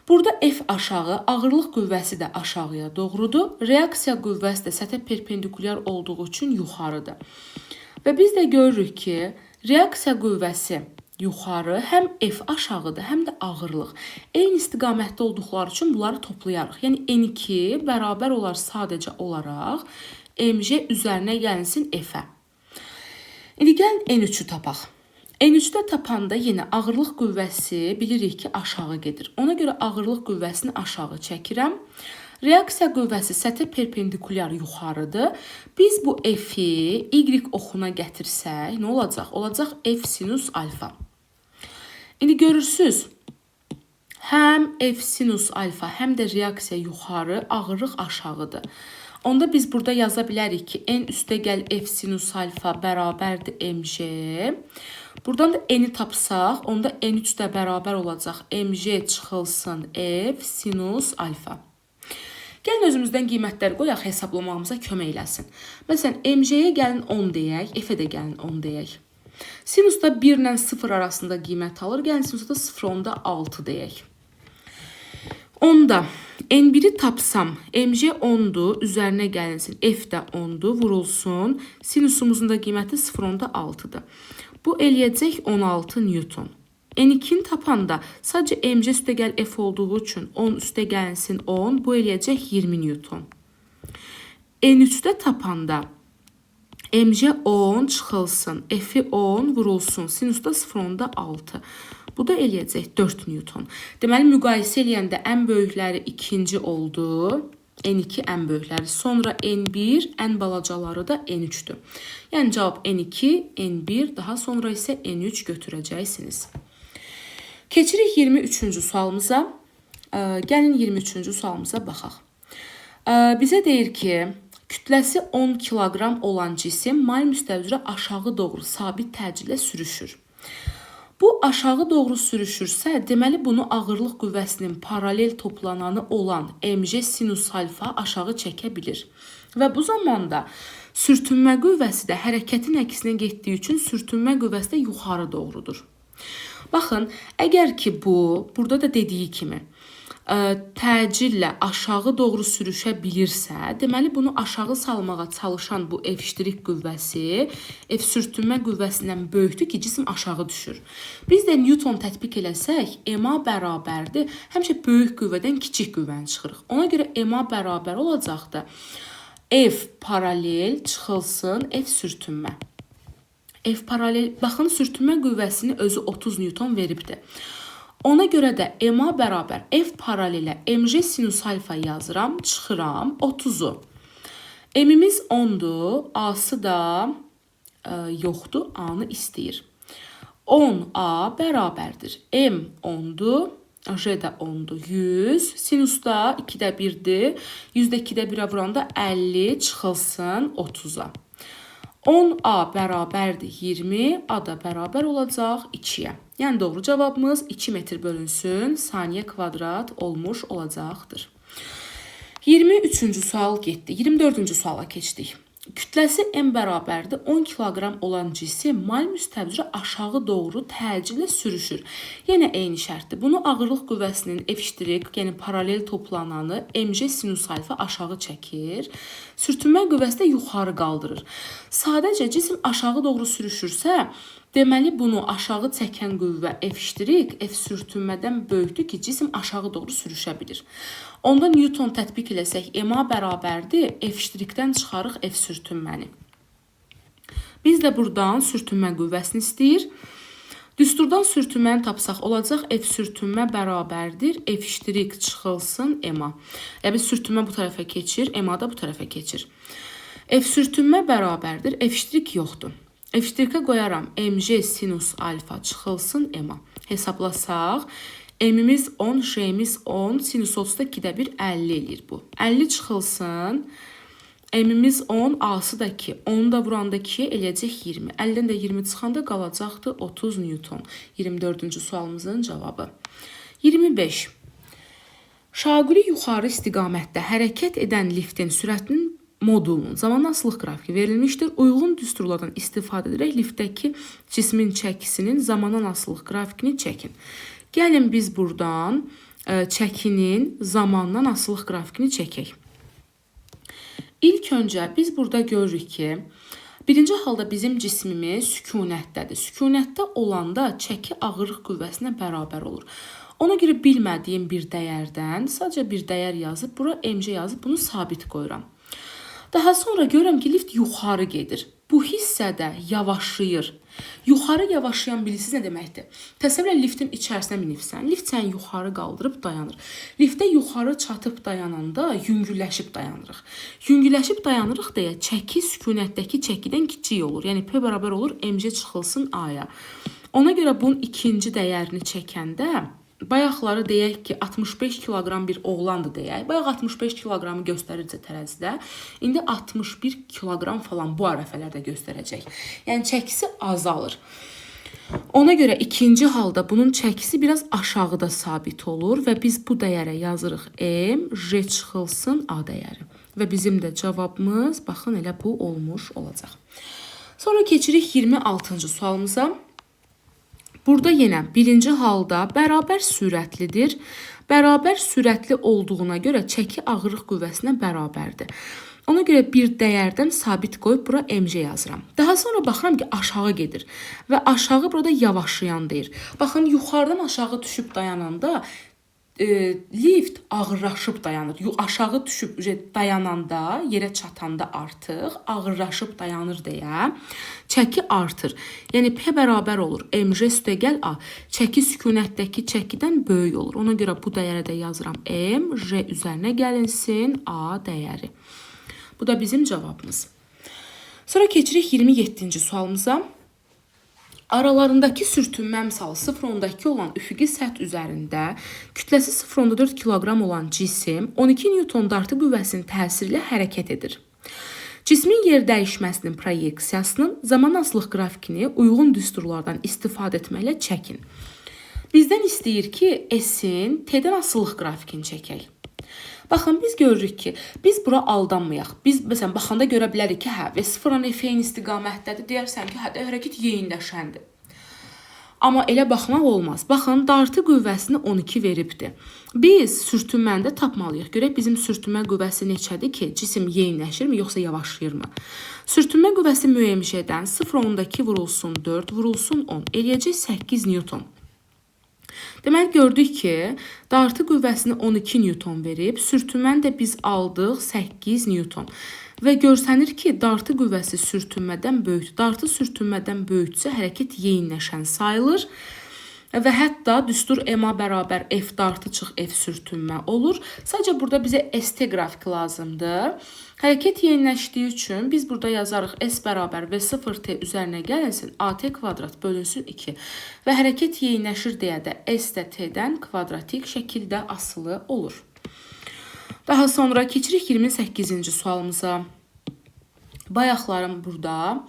Burada F aşağı, ağırlıq qüvvəsi də aşağıya doğrudur. Reaksiya qüvvəsi də səthə perpendikulyar olduğu üçün yuxarıdır. Və biz də görürük ki, reaksiya qüvvəsi yuxarı, həm F aşağıdır, həm də ağırlıq. Eyni istiqamətdə olduqları üçün bunları toplayarıq. Yəni N2 bərabər olar sadəcə olaraq mj üzərinə gəlinsin F-ə. İndi gəlin N3-ü tapaq. N3-də tapanda yenə ağırlıq qüvvəsi bilirik ki, aşağı gedir. Ona görə ağırlıq qüvvəsini aşağı çəkirəm. Reaksiya qüvvəsi səthə perpendikulyar yuxarıdır. Biz bu F-i Y oxuna gətirsək, nə olacaq? Olacaq F sinus alfa. İndi görürsünüz, həm F sinus alfa, həm də reaksiya yuxarı, ağırlıq aşağıdır. Onda biz burada yaza bilərik ki, N üstə gəl F sinus alfa bərabərdir mj. Buradan da N-i tapsaq, onda N3 də bərabər olacaq mj çıxılsın F sinus alfa. Gəlin özümüzdən qiymətləri qoyaq, hesablamağımıza kömək eləsin. Məsələn, mj-yə gəlin 10 deyək, f-ə də gəlin 10 deyək. Sinusda 1 ilə 0 arasında qiymət alır, gəlin sinusda 0,6 deyək. Onda n1-i tapsam, mj 10-dur, üzərinə gəlinsin, f də 10-dur, vurulsun. Sinusumuzun da qiyməti 0,6-dır. Bu eləyəcək 16 Newton. N2-ni tapanda sadəcə mj üstə gəl f olduğu üçün 10 üstə gəlinsin 10, bu eləyəcək 20 Newton. N3-də tapanda mj 10 çıxılsın, f-i 10 vurulsun, sinusda 0,6. Bu da eləyəcək 4 Newton. Deməli, müqayisə eləyəndə ən böyükləri ikinci oldu. N2 ən böyükləri, sonra N1, ən balacaları da N3-dür. Yəni cavab N2, N1, daha sonra isə N3 götürəcəksiniz. Keçirik 23-cü sualımıza. Gəlin 23-cü sualımıza baxaq. Bizə deyir ki, kütləsi 10 kiloqram olan cisim mal müstəvizrə aşağı doğru sabit təcillə sürüşür. Bu aşağı doğru sürüşürsə, deməli bunu ağırlıq qüvvəsinin paralel toplananı olan mj sinus alfa aşağı çəkə bilir. Və bu zamanda sürtünmə qüvvəsi də hərəkətin əksinə getdiyi üçün sürtünmə qüvvəsi də yuxarı doğrudur. Baxın, əgər ki bu, burada da dediyi kimi, təcillə aşağı doğru sürüşə bilirsə, deməli bunu aşağı salmağa çalışan bu F' qüvvəsi F sürtünmə qüvvəsindən böyükdür ki, cisim aşağı düşür. Biz də Newton tətbiq eləsək, MA bərabərdir, həmişə böyük qüvvədən kiçik qüvvəni çıxırıq. Ona görə MA bərabər olacaqdır. F paralel çıxılsın F sürtünmə. F paralel, baxın, sürtünmə qüvvəsini özü 30 Newton veribdir. Ona görə də MA bərabər F paralelə mj sinus alfa yazıram, çıxıram 30-u. M-imiz 10-dur, A-sı da yoxdur, A-nı istəyir. 10A bərabərdir. M 10-dur, J də 10-dur, 100. Sinusda 2-də 1-dir, 100-də 2-də 1-ə vuranda 50 çıxılsın 30-a. 10A bərabərdir 20, A da bərabər olacaq 2-yə. Yəni doğru cavabımız 2 metr bölünsün, saniyə kvadrat olmuş olacaqdır. 23-cü sual getdi. 24-cü suala keçdik. Kütləsi M bərabərdir 10 kiloqram olan cisim mal müstəvizrə aşağı doğru təcillə sürüşür. Yenə eyni şərtdir. Bunu ağırlıq qüvvəsinin F', yəni paralel toplananı mj sinus alfa aşağı çəkir. Sürtünmə qüvvəsi də yuxarı qaldırır. Sadəcə cisim aşağı doğru sürüşürsə, deməli bunu aşağı çəkən qüvvə F' F sürtünmədən böyükdür ki, cisim aşağı doğru sürüşə bilir. Onda Newton tətbiq eləsək, MA bərabərdir, F'-dən çıxarıq F sürtünməni. Biz də buradan sürtünmə qüvvəsini istəyir. Düsturdan sürtünməni tapsaq olacaq, F sürtünmə bərabərdir, F' çıxılsın MA. Yəni sürtünmə bu tərəfə keçir, MA da bu tərəfə keçir. F sürtünmə bərabərdir, F' yoxdur. F' qoyaram mg sinus alfa çıxılsın m-a. Hesablasaq, m-imiz 10, j-imiz 10, sinus 32-də bir 50 eləyir bu. 50 çıxılsın, m-imiz 10, a-sı da 2. 10-u da vuranda 2-yə eləyəcək 20. 50-dən də 20 çıxanda qalacaqdır 30 Newton. 24-cü sualımızın cavabı. 25. Şaquli yuxarı istiqamətdə hərəkət edən liftin sürətinin modulunun zamanasılıq qrafiki verilmişdir. Uyğun düsturlardan istifadə edərək liftdəki cismin çəkisinin zamanasılıq qrafikini çəkin. Gəlin biz buradan çəkinin zamandan asılıq qrafikini çəkək. İlk öncə biz burada görürük ki, birinci halda bizim cismimiz sükunətdədir. Sükunətdə olanda çəki ağırlıq qüvvəsinə bərabər olur. Ona görə bilmədiyim bir dəyərdən sadəcə bir dəyər yazıb, bura mc yazıb, bunu sabit qoyuram. Daha sonra görürəm ki, lift yuxarı gedir. Bu hissədə yavaşlayır. Yuxarı yavaşlayan bilirsiniz nə deməkdir? Təsəvvür edin, liftin içərisinə minibsən. Lift səni yuxarı qaldırıb dayanır. Liftdə yuxarı çatıb dayananda yüngülləşib dayanırıq. Yüngülləşib dayanırıq deyə çəki sükunətdəki çəkidən kiçik olur. Yəni P bərabər olur mc çıxılsın a-ya. Ona görə bunun ikinci dəyərini çəkəndə bayaqları deyək ki, 65 kiloqram bir oğlandır deyək. Bayaq 65 kiloqramı göstərircə tərəzidə, indi 61 kiloqram falan bu ərəfələrdə göstərəcək. Yəni çəkisi azalır. Ona görə ikinci halda bunun çəkisi biraz aşağıda sabit olur və biz bu dəyərə yazırıq m, j çıxılsın a dəyəri. Və bizim də cavabımız, baxın, elə bu olmuş olacaq. Sonra keçirik 26-cı sualımıza. Burada yenə birinci halda bərabər sürətlidir. Bərabər sürətli olduğuna görə çəki ağırlıq qüvvəsinə bərabərdir. Ona görə bir dəyərdən sabit qoyub bura mc yazıram. Daha sonra baxıram ki, aşağı gedir və aşağı burada yavaşlayan deyir. Baxın, yuxarıdan aşağı düşüb dayananda lift ağırlaşıb dayanır. Aşağı düşüb dayananda, yerə çatanda artıq ağırlaşıb dayanır deyə çəki artır. Yəni P bərabər olur mc üstəgəl a. Çəki sükunətdəki çəkidən böyük olur. Ona görə bu dəyərə də yazıram m, j üzərinə gəlinsin a dəyəri. Bu da bizim cavabımız. Sonra keçirik 27-ci sualımıza. Aralarındakı sürtünmə əmsalı 0,2 olan üfüqi səth üzərində kütləsi 0,4 kiloqram olan cisim 12 Newton dartı qüvvəsinin təsiri ilə hərəkət edir. Cismin yer dəyişməsinin proyeksiyasının zamanasılıq qrafikini uyğun düsturlardan istifadə etməklə çəkin. Bizdən istəyir ki, S-in T-dən asılılıq qrafikini çəkək. Baxın, biz görürük ki, biz bura aldanmayaq. Biz, məsələn, baxanda görə bilərik ki, hə, V0-dan F-in istiqamətdədir, deyərsən ki, hə, hərəkət yeyinləşəndir. Amma elə baxmaq olmaz. Baxın, dartı qüvvəsini 12 veribdir. Biz sürtünməndə tapmalıyıq. Görək, bizim sürtünmə qüvvəsi neçədir ki, cisim yeyinləşirmi, yoxsa yavaşlayırmı? Sürtünmə qüvvəsi müəyyən 0,2 vurulsun 4, vurulsun 10, eləyəcək 8 Newton. Deməli, gördük ki, dartı qüvvəsini 12 Newton verib, sürtünməni də biz aldıq 8 Newton. Və görsənir ki, dartı qüvvəsi sürtünmədən böyükdür. Dartı sürtünmədən böyüksə hərəkət yeyinləşən sayılır. Və hətta düstur m-a bərabər f dartı çıx f sürtünmə olur. Sadəcə burada bizə ST qrafiki lazımdır. Hərəkət yeyinləşdiyi üçün biz burada yazarıq S bərabər V0T üzərinə gəlinsin AT kvadrat bölünsün 2. Və hərəkət yeyinləşir deyə də S də T-dən kvadratik şəkildə asılı olur. Daha sonra keçirik 28-ci sualımıza. Bayaqlarım burada.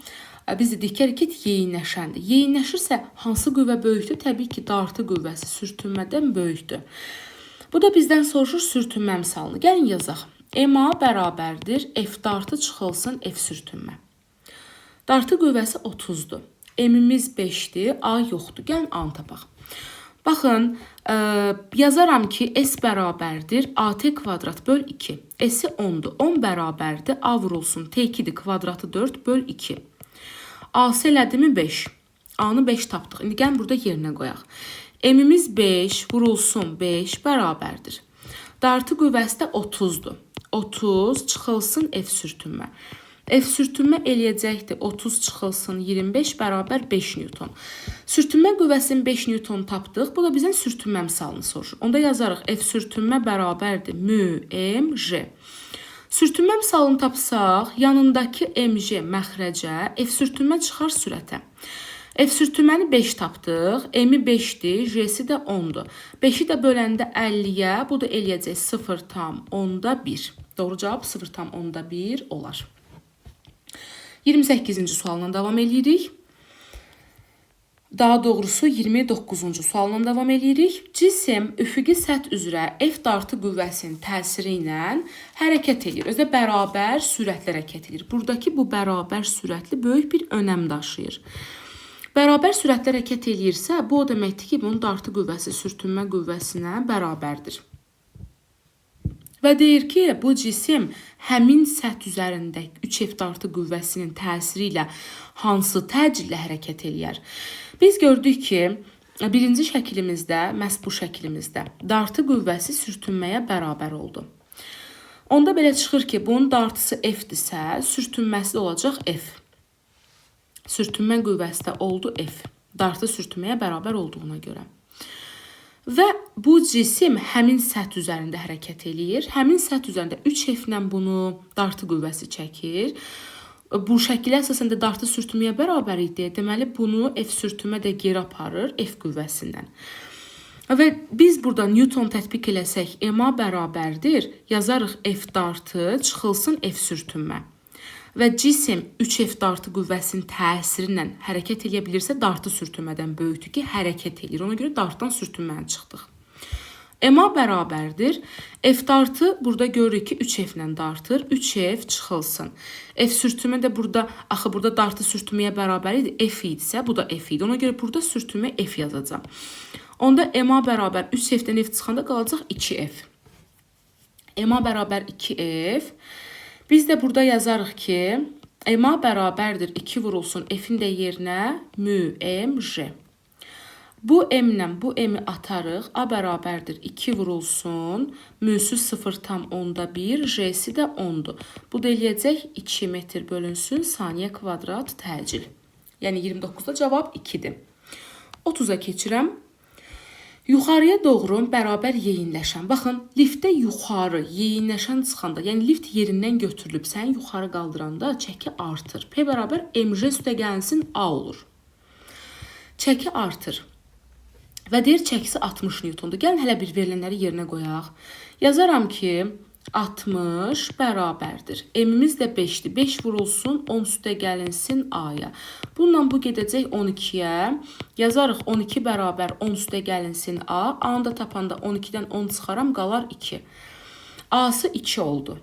Biz dedik ki, hərəkət yeyinləşəndir. Yeyinləşirsə, hansı qüvvə böyükdür? Təbii ki, dartı qüvvəsi sürtünmədən böyükdür. Bu da bizdən soruşur sürtünmə əmsalını. Gəlin yazaq. MA bərabərdir. F dartı çıxılsın F sürtünmə. Dartı qüvvəsi 30-dur. M-imiz 5-dir. A yoxdur. Gəlin A-nı tapaq. Baxın, yazaram ki, S bərabərdir. AT kvadrat böl 2. S-i 10-dur. 10 bərabərdir. A vurulsun. T2-dir. Kvadratı 4 böl 2. A-sı elədimi 5. A-nı 5 tapdıq. İndi gəlin burada yerinə qoyaq. M-imiz 5 vurulsun 5 bərabərdir. Dartı qüvvəsi də 30-dur. 30 çıxılsın F sürtünmə. F sürtünmə eləyəcəkdir. 30 çıxılsın 25 bərabər 5 Newton. Sürtünmə qüvvəsinin 5 Newton tapdıq. Bu da bizdən sürtünmə əmsalını soruşur. Onda yazarıq F sürtünmə bərabərdir mü, M, J. Sürtünmə misalını tapsaq, yanındakı mg məxrəcə, F sürtünmə çıxar sürətə. F sürtünməni 5 tapdıq, m-i 5-dir, j-si də 10-dur. 5-i də böləndə 50-yə, bu da eləyəcək 0,1. Doğru cavab 0,1 olar. 28-ci sualla davam edirik. Daha doğrusu 29-cu sualla davam edirik. Cisim üfüqi səth üzrə F dartı qüvvəsinin təsiri ilə hərəkət edir. Özə bərabər sürətlə hərəkət edir. Buradakı bu bərabər sürətli böyük bir önəm daşıyır. Bərabər sürətlə hərəkət edirsə, bu o deməkdir ki, bunun dartı qüvvəsi sürtünmə qüvvəsinə bərabərdir. Və deyir ki, bu cisim həmin səth üzərində 3F dartı qüvvəsinin təsiri ilə hansı təcillə hərəkət eləyər? Biz gördük ki, birinci şəklimizdə, məhz bu şəklimizdə dartı qüvvəsi sürtünməyə bərabər oldu. Onda belə çıxır ki, bunun dartısı F-dirsə, sürtünməsi də olacaq F. Sürtünmə qüvvəsi də oldu F. Dartı sürtünməyə bərabər olduğuna görə. Və bu cisim həmin səth üzərində hərəkət eləyir. Həmin səth üzərində 3F-lə bunu dartı qüvvəsi çəkir. Bu şəkildə əsasən də dartı sürtünməyə bərabər idi. Deməli, bunu F sürtünmə də geri aparır F qüvvəsindən. Və biz burada Newton tətbiq eləsək, M-a bərabərdir. Yazarıq F dartı, çıxılsın F sürtünmə. Və cisim 3F dartı qüvvəsinin təsiri ilə hərəkət edə bilirsə, dartı sürtünmədən böyükdür ki, hərəkət edir. Ona görə dartdan sürtünməni çıxdıq. M-a bərabərdir. F dartı burada görürük ki, 3F ilə dartır. 3F çıxılsın. F sürtünmə də burada, axı burada dartı sürtünməyə bərabər idi. F idisə, bu da F idi. Ona görə burada sürtünmə F yazacağam. Onda M-a bərabər 3F-dən F çıxanda qalacaq 2F. M-a bərabər 2F. Biz də burada yazarıq ki, M-a bərabərdir 2 vurulsun F-in də yerinə μ-m-j. Bu M-lə bu M-i atarıq. A bərabərdir 2 vurulsun μ-sü 0,1, j-si də 10-dur. Bu da eləyəcək 2 metr bölünsün saniyə kvadrat təcil. Yəni 29-da cavab 2-dir. 30-a keçirəm. Yuxarıya doğru bərabər yeyinləşən. Baxın, liftdə yuxarı yeyinləşən çıxanda, yəni lift yerindən götürülüb, səni yuxarı qaldıranda çəki artır. P bərabər mj üstə gəlsin A olur. Çəki artır. Və deyir, çəkisi 60 Newtondur. Gəlin hələ bir verilənləri yerinə qoyaq. Yazaram ki, 60 bərabərdir. M-imiz də 5-dir. 5 vurulsun, 10 üstə gəlinsin A-ya. Bununla bu gedəcək 12-yə. Yazarıq 12 bərabər 10 üstə gəlinsin A. A-nı da tapanda 12-dən 10 çıxaram, qalar 2. A-sı 2 oldu.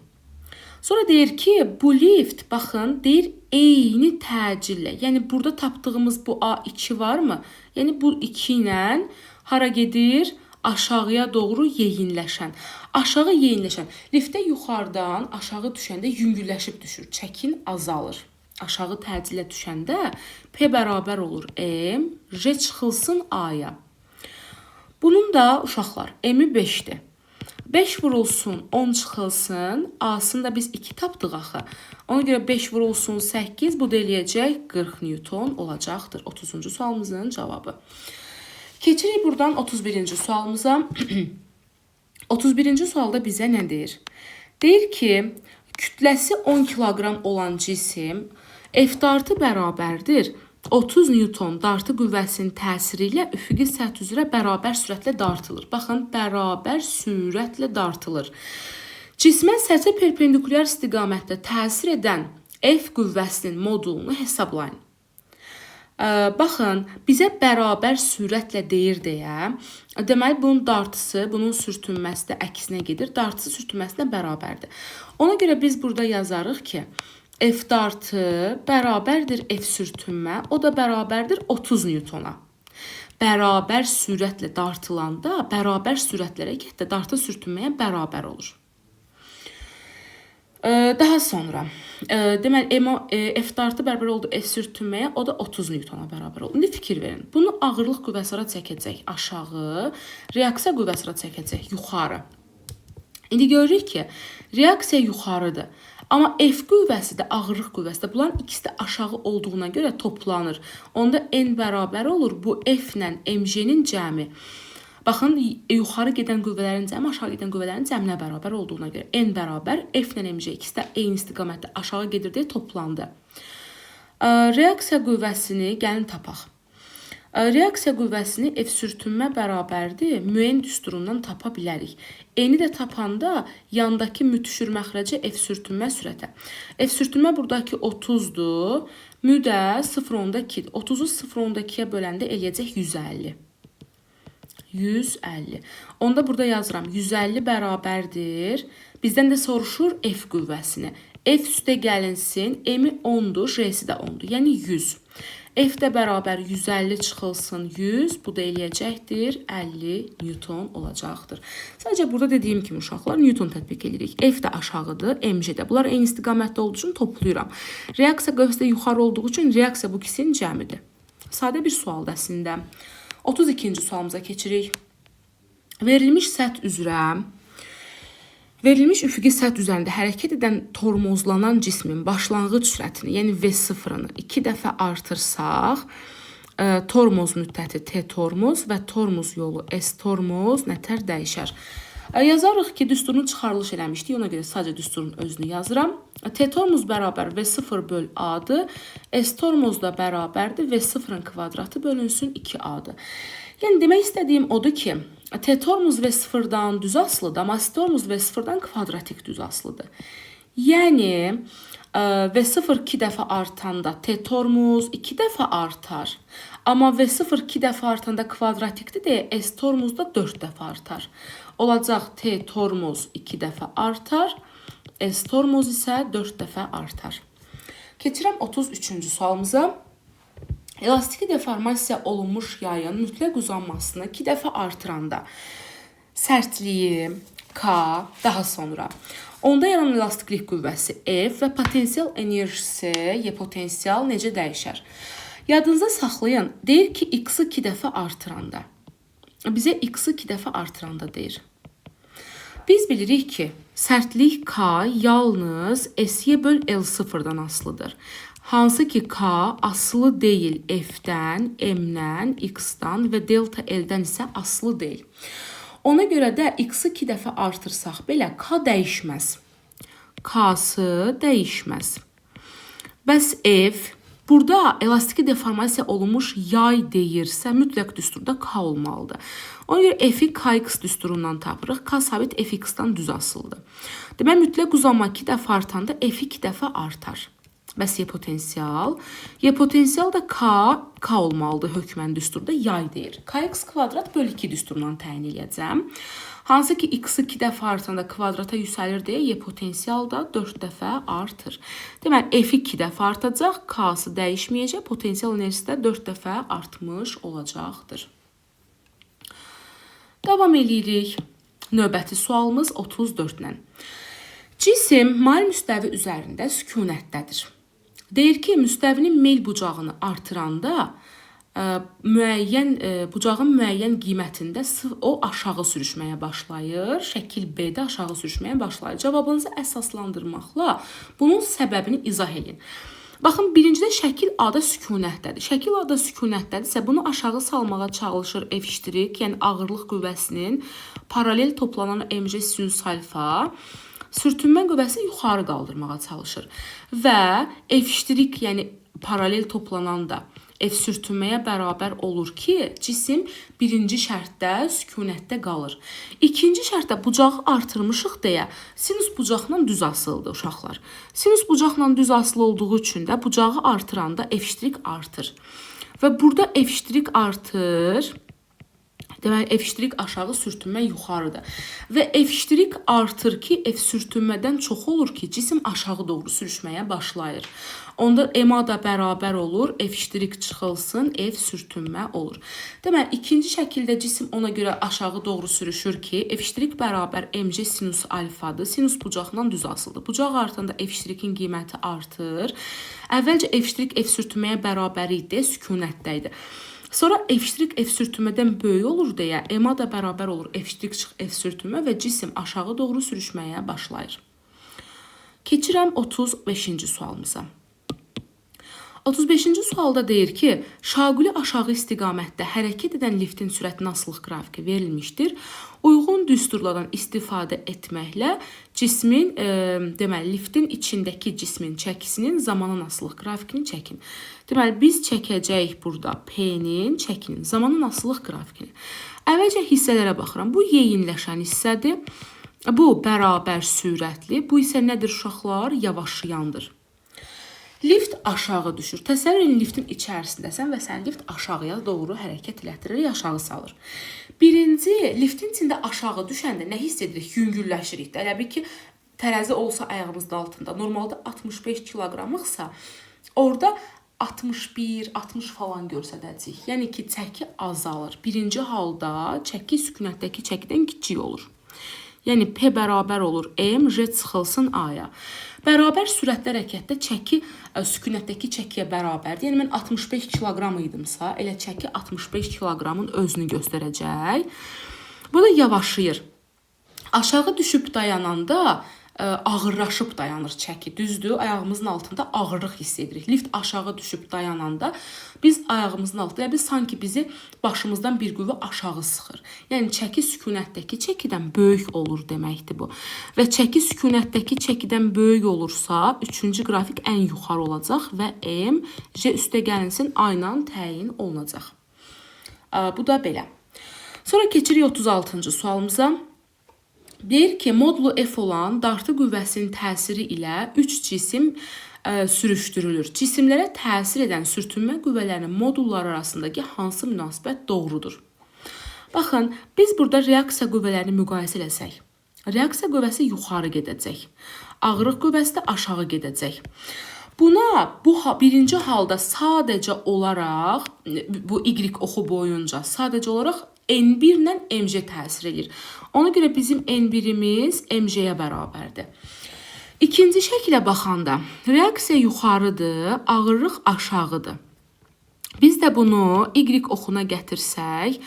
Sonra deyir ki, bu lift, baxın, deyir, eyni təcillə. Yəni, burada tapdığımız bu A2 varmı? Yəni, bu 2 ilə hara gedir? Aşağıya doğru yeyinləşən. Aşağı yeyinləşən. Liftdə yuxarıdan aşağı düşəndə yüngülləşib düşür. Çəkin azalır. Aşağı təcillə düşəndə P bərabər olur M, J çıxılsın A-ya. Bunun da uşaqlar M-i 5-dir. 5 vurulsun 10 çıxılsın. A-sını da biz 2 tapdıq axı. Ona görə 5 vurulsun 8, bu da eləyəcək 40 Newton olacaqdır. 30-cu sualımızın cavabı. Keçirik buradan 31-ci sualımıza. 31-ci sualda bizə nə deyir? Deyir ki, kütləsi 10 kiloqram olan cisim F dartı bərabərdir 30 Newton dartı qüvvəsinin təsiri ilə üfüqi səth üzrə bərabər sürətlə dartılır. Baxın, bərabər sürətlə dartılır. Cismə səthə perpendikulyar istiqamətdə təsir edən F qüvvəsinin modulunu hesablayın. Baxın, bizə bərabər sürətlə deyir deyə, deməli bunun dartısı, bunun sürtünməsi də əksinə gedir. Dartısı sürtünməsinə bərabərdir. Ona görə biz burada yazarıq ki, F dartı bərabərdir F sürtünmə, o da bərabərdir 30 Newtona. Bərabər sürətlə dartılanda, bərabər sürətlərə getdə dartı sürtünməyə bərabər olur. Daha sonra, deməli, F dartı bərabər oldu F sürtünməyə, o da 30 Newtona bərabər oldu. İndi fikir verin. Bunu ağırlıq qüvvəsi ara çəkəcək aşağı, reaksiya qüvvəsi ara çəkəcək yuxarı. İndi görürük ki, reaksiya yuxarıdır. Amma F qüvvəsi də, ağırlıq qüvvəsi də, bunların ikisi də aşağı olduğuna görə toplanır. Onda N bərabər olur bu F ilə MG-nin cəmi. Baxın, yuxarı gedən qüvvələrin cəmi aşağı gedən qüvvələrin cəminə bərabər olduğuna görə n bərabər f ilə mc ikisi də eyni istiqamətdə aşağı gedir deyə toplandı. Reaksiya qüvvəsini gəlin tapaq. Reaksiya qüvvəsini F sürtünmə bərabərdir, müəyyən düsturundan tapa bilərik. Eni də tapanda yandakı mütüşür məxrəcə F sürtünmə sürətə. F sürtünmə buradakı 30-dur, mü də 0.2-dir. 30-u 0.2-yə böləndə eləyəcək 150. 150. Onda burada yazıram, 150 bərabərdir. Bizdən də soruşur F qüvvəsini. F üstə gəlinsin, M-i 10-dur, J-si də 10-dur, yəni 100. F də bərabər 150 çıxılsın 100, bu da eləyəcəkdir 50 Newton olacaqdır. Sadəcə burada dediyim kimi uşaqlar Newton tətbiq edirik. F də aşağıdır, mc də. Bunlar eyni istiqamətdə olduğu üçün toplayıram. Reaksiya qüvvəsi də yuxarı olduğu üçün reaksiya bu ikisinin cəmidir. Sadə bir sualdır əslində. 32-ci sualımıza keçirik. Verilmiş səth üzrə verilmiş üfüqi səth üzərində hərəkət edən tormozlanan cismin başlanğıc sürətini, yəni V0-ını 2 dəfə artırsaq, tormoz müddəti T tormoz və tormoz yolu S tormoz nətər dəyişər? Yazarıq ki, düsturunu çıxarılış eləmişdik, ona görə sadəcə düsturun özünü yazıram. T tormoz bərabər V0 böl A-dır, S tormoz da bərabərdir, V0-ın kvadratı bölünsün 2A-dır. Yəni, demək istədiyim odur ki, T tormoz V0-dan düz asılıdır, amma S tormoz V0-dan kvadratik düz asılıdır. Yəni, V0 2 dəfə artanda T tormoz 2 dəfə artar. Amma V0 2 dəfə artanda kvadratikdir deyə S tormoz da 4 dəfə artar. Olacaq T tormoz 2 dəfə artar, S tormoz isə 4 dəfə artar. Keçirəm 33-cü sualımıza. Elastiki deformasiya olunmuş yayın mütləq uzanmasını 2 dəfə artıranda sərtliyi K, daha sonra onda yaranan elastiklik qüvvəsi F və potensial enerjisi, potensial necə dəyişər? Yadınızda saxlayın, deyir ki, X-ı 2 dəfə artıranda. Bizə X-ı 2 dəfə artıranda deyir. Biz bilirik ki, sərtlik K yalnız S-yə böl L0-dan asılıdır. Hansı ki K asılı deyil F-dən, M-dən, X-dan və delta L-dən isə asılı deyil. Ona görə də X-ı 2 dəfə artırsaq belə K dəyişməz. K-sı dəyişməz. Bəs F, burada elastiki deformasiya olunmuş yay deyirsə, mütləq düsturda K olmalıdır. Ona görə F-i KX düsturundan tapırıq. K sabit F-X-dan düz asılıdır. Demək, mütləq uzanma 2 dəfə artanda F 2 dəfə artar. Bəs Y potensial? Y potensial da K olmalıdır hökmən düsturda yay deyir. KX kvadrat böl 2 düsturundan təyin edəcəm. Hansı ki X-ı 2 dəfə artanda kvadrata yüksəlir deyə Y potensial da 4 dəfə artır. Deməli, F 2 dəfə artacaq, K-sı dəyişməyəcək, potensial enerjisi də 4 dəfə artmış olacaqdır. Davam edirik. Növbəti sualımız 34-lə. Cisim mayl müstəvi üzərində sükunətdədir. Deyir ki, müstəvinin meyl bucağını artıranda bucağın müəyyən qiymətində o aşağı sürüşməyə başlayır. Şəkil B-də aşağı sürüşməyə başlayır. Cavabınızı əsaslandırmaqla bunun səbəbini izah edin. Baxın, birincidə şəkil A-da sükunətdədir. Şəkil A-da sükunətdədirsə, bunu aşağı salmağa çalışır F', yəni ağırlıq qüvvəsinin paralel toplanan mc sinus alfa, sürtünmə qüvvəsini yuxarı qaldırmağa çalışır. Və F', yəni paralel toplananda F sürtünməyə bərabər olur ki, cisim birinci şərtdə sükunətdə qalır. İkinci şərtdə bucağı artırmışıq deyə sinus bucaqla düz asılıdır uşaqlar. Sinus bucaqla düz asılı olduğu üçün də bucağı artıranda F' artır. Və burada F' artır. Deməli, F' aşağı, sürtünmə yuxarıdır. Və F' artır ki, F sürtünmədən çox olur ki, cisim aşağı doğru sürüşməyə başlayır. Onda MA da bərabər olur, F' çıxılsın, F sürtünmə olur. Deməli, ikinci şəkildə cisim ona görə aşağı doğru sürüşür ki, F' bərabər mc sinus alfadır. Sinus bucaqla düz asılıdır. Bucaq artanda F'-in qiyməti artır. Əvvəlcə F' F sürtünməyə bərabər idi, sükunətdə idi. Sonra F' F sürtünmədən böyük olur deyə MA da bərabər olur F' çıx F sürtünmə və cisim aşağı doğru sürüşməyə başlayır. Keçirəm 35-ci sualımıza. 35-ci sualda deyir ki, şaquli aşağı istiqamətdə hərəkət edən liftin sürətinin asılılıq qrafiki verilmişdir. Uyğun düsturlardan istifadə etməklə cismin, deməli, liftin içindəki cismin çəkisinin zamanın asılılıq qrafikini çəkin. Deməli, biz çəkəcəyik burada P-nin, çəkinin, zamanın asılılıq qrafikini. Əvvəlcə hissələrə baxıram. Bu yeyinləşən hissədir. Bu bərabər sürətli. Bu isə nədir uşaqlar? Yavaşlayandır. Lift aşağı düşür. Təsəvvür edin, liftin içərisindəsən və sən lift aşağıya doğru hərəkət elətdirir, aşağı salır. Birinci, liftin içində aşağı düşəndə nə hiss edirik? Yüngülləşirik. Elə bir ki, tərəzi olsa ayağımızın altında, normalda 65 kiloqramıqsa, orada 61, 60 falan görsədəcəyik. Yəni ki, çəki azalır. Birinci halda çəki sükunətdəki çəkidən kiçik olur. Yəni P bərabər olur M, J çıxılsın A-ya. Bərabər sürətli hərəkətdə çəki sükunətdəki çəkiyə bərabərdir. Yəni mən 65 kiloqram idimsa, elə çəki 65 kiloqramın özünü göstərəcək. Bu da yavaşlayır. Aşağı düşüb dayananda ağırlaşıb dayanır çəki. Düzdür, ayağımızın altında ağırlıq hiss edirik. Lift aşağı düşüb dayananda biz ayağımızın altında, biz sanki bizi başımızdan bir qüvvə aşağı sıxır. Yəni çəki sükunətdəki çəkidən böyük olur deməkdir bu. Və çəki sükunətdəki çəkidən böyük olursa, 3-cü qrafik ən yuxarı olacaq və M, J üstə gəlinsin A ilə təyin olunacaq. Bu da belə. Sonra keçirik 36-cı sualımıza. Deyir ki, modulu F olan dartı qüvvəsinin təsiri ilə 3 cisim sürüşdürülür. Cisimlərə təsir edən sürtünmə qüvvələrinin modulları arasındakı hansı münasibət doğrudur? Baxın, biz burada reaksiya qüvvələrini müqayisə eləsək, reaksiya qüvvəsi yuxarı gedəcək, ağırlıq qüvvəsi də aşağı gedəcək. Buna birinci halda sadəcə olaraq, bu Y oxu boyunca sadəcə olaraq N1 ilə MC təsir edir. Ona görə bizim N1-imiz MC-yə bərabərdir. İkinci şəkilə baxanda reaksiya yuxarıdır, ağırlıq aşağıdır. Biz də bunu Y oxuna gətirsək,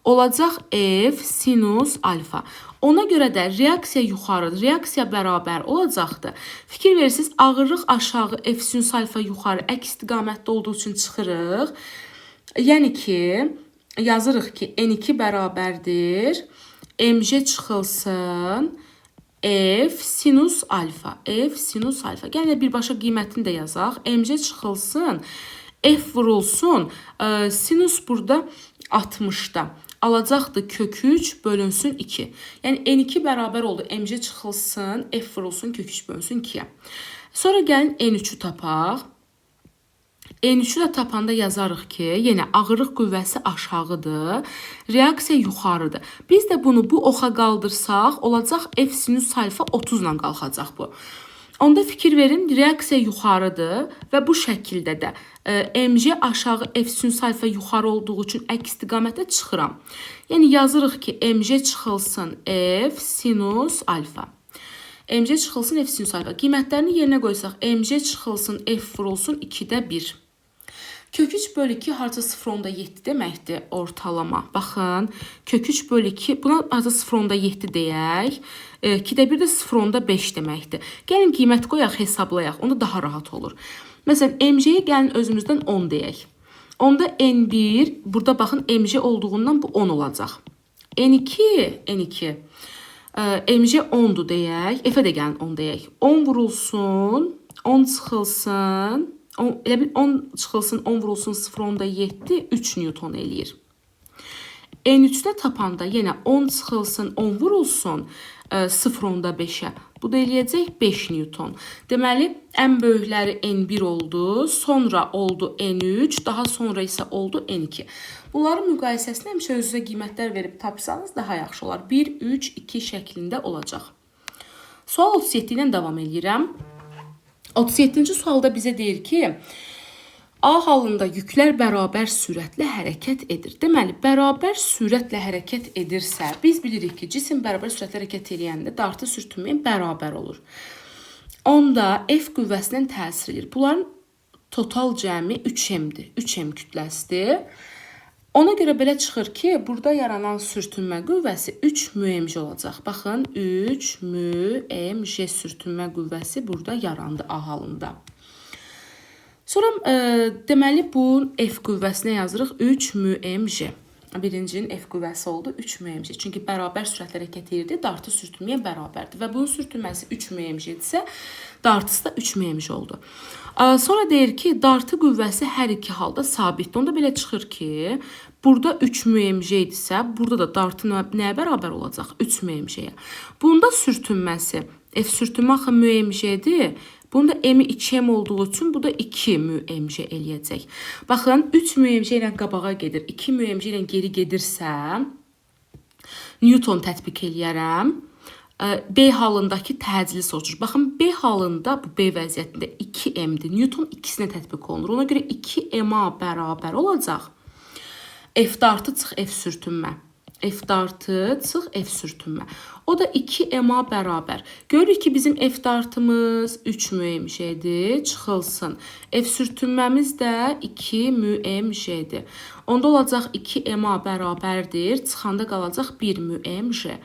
olacaq F sinus alfa. Ona görə də reaksiya yuxarıdır, reaksiya bərabər olacaqdır. Fikir verirsiniz, ağırlıq aşağı, F sinus alfa yuxarı, əks istiqamətdə olduğu üçün çıxırıq. Yəni ki, yazırıq ki, N2 bərabərdir, MC çıxılsın, F sinus alfa, F sinus alfa. Gəlin birbaşa qiymətini də yazaq. MC çıxılsın, F vurulsun, sinus burada 60-da. Alacaqdır kök 3 bölünsün 2. Yəni N2 bərabər oldu, MC çıxılsın, F vurulsun, kök 3 bölünsün 2-yə. Sonra gəlin N3-ü tapaq. N3-ü də tapanda yazarıq ki, yenə ağırlıq qüvvəsi aşağıdır, reaksiya yuxarıdır. Biz də bunu bu oxa qaldırsaq, olacaq F sinus alfa 30 ilə qalxacaq bu. Onda fikir verin, reaksiya yuxarıdır və bu şəkildə də MC aşağı, F sinus alfa yuxarı olduğu üçün əks istiqamətə çıxıram. Yəni yazırıq ki, MC çıxılsın, F sinus alfa. MC çıxılsın, F sinus alfa. Qiymətlərini yerinə qoysaq, MC çıxılsın, F vurulsun 2-də 1. Kök 3 bölü 2 harca 0.7 deməkdir ortalama. Baxın, kök 3 bölü 2, buna harca 0.7 deyək. 2-də 1 də 0.5 deməkdir. Gəlin qiymət qoyaq, hesablayaq. Onda daha rahat olur. Məsələn, MC-yə gəlin özümüzdən 10 deyək. Onda N1, burada baxın, MC olduğundan bu 10 olacaq. N2, MC 10'dur deyək. F-ə də gəlin 10 deyək. 10 vurulsun, 10 çıxılsın. Elə bir 10 çıxılsın, 10 vurulsun 0.7, 3 Newton eləyir. N3-də tapanda yenə 10 çıxılsın, 10 vurulsun 0.5-ə. Bu da eləyəcək 5 Newton. Deməli, ən böyükləri N1 oldu, sonra oldu N3, daha sonra isə oldu N2. Bunların müqayisəsini həmişə özünüzə qiymətlər verib tapsanız daha yaxşı olar. 1, 3, 2 şəklində olacaq. Sual 37 ilə davam edirəm. 37-ci sualda bizə deyir ki, A halında yüklər bərabər sürətlə hərəkət edir. Deməli, bərabər sürətlə hərəkət edirsə, biz bilirik ki, cisim bərabər sürətlə hərəkət edəndə dartı sürtünməyə bərabər olur. Onda F qüvvəsindən təsir edir. Bunların total cəmi 3M-dir. 3M kütləsidir. Ona görə belə çıxır ki, burada yaranan sürtünmə qüvvəsi 3 μmj olacaq. Baxın, 3 μmj sürtünmə qüvvəsi burada yarandı A halında. Sonra deməli bu F qüvvəsinə yazırıq 3 μmj. Birincinin F qüvvəsi oldu 3 μmj. Çünki bərabər sürətlə hərəkət edirdi, dartı sürtünməyə bərabərdir və bunun sürtünməsi 3 μmj-dirsə, dartısı da 3 mmj oldu. Sonra deyir ki, dartı qüvvəsi hər iki halda sabitdir. Onda belə çıxır ki, burada 3 mmj-dirsə, burada da dartı nəyə bərabər olacaq? 3 mmj-yə. Bunda sürtünməsi F sürtünmə axı mmj-dir. Bunda m 2m olduğu üçün bu da 2 μmj eləyəcək. Baxın, 3 μmj ilə qabağa gedir, 2 μmj ilə geri gedirsə, Newton tətbiq eləyərəm. B halındakı təcili soruşur. Baxın, B halında, bu B vəziyyətində 2m'dir. Newton ikisinə tətbiq olunur. Ona görə 2m-a bərabər olacaq. F dartı çıx F sürtünmə. F dartı çıx F sürtünmə. O da 2m-a bərabər. Görürük ki, bizim F dartımız 3 μmj-dir, çıxılsın. F sürtünməmiz də 2 μmj-dir. Onda olacaq 2m-a bərabərdir, çıxanda qalacaq 1 μmj.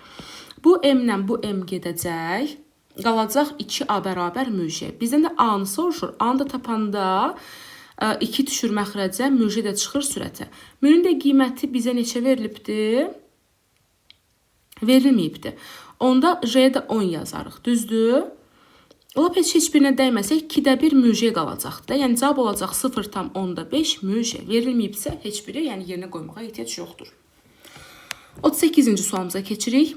Bu m-lə bu m gedəcək, qalacaq 2a bərabər mj. Bizdən də a-nı soruşur. A-nı da tapanda 2 düşür məxrəcə, mj də çıxır sürətə. M-nin də qiyməti bizə neçə verilibdir? Verilməyibdir. Onda J-yə də 10 yazarıq, düzdür? Lap heç birinə dəyməsək 2-də 1 mj qalacaqdır. Yəni cavab olacaq 0,5 mj. Verilməyibsə heç biri, yəni yerinə qoymağa ehtiyac yoxdur. 38-ci sualımıza keçirik.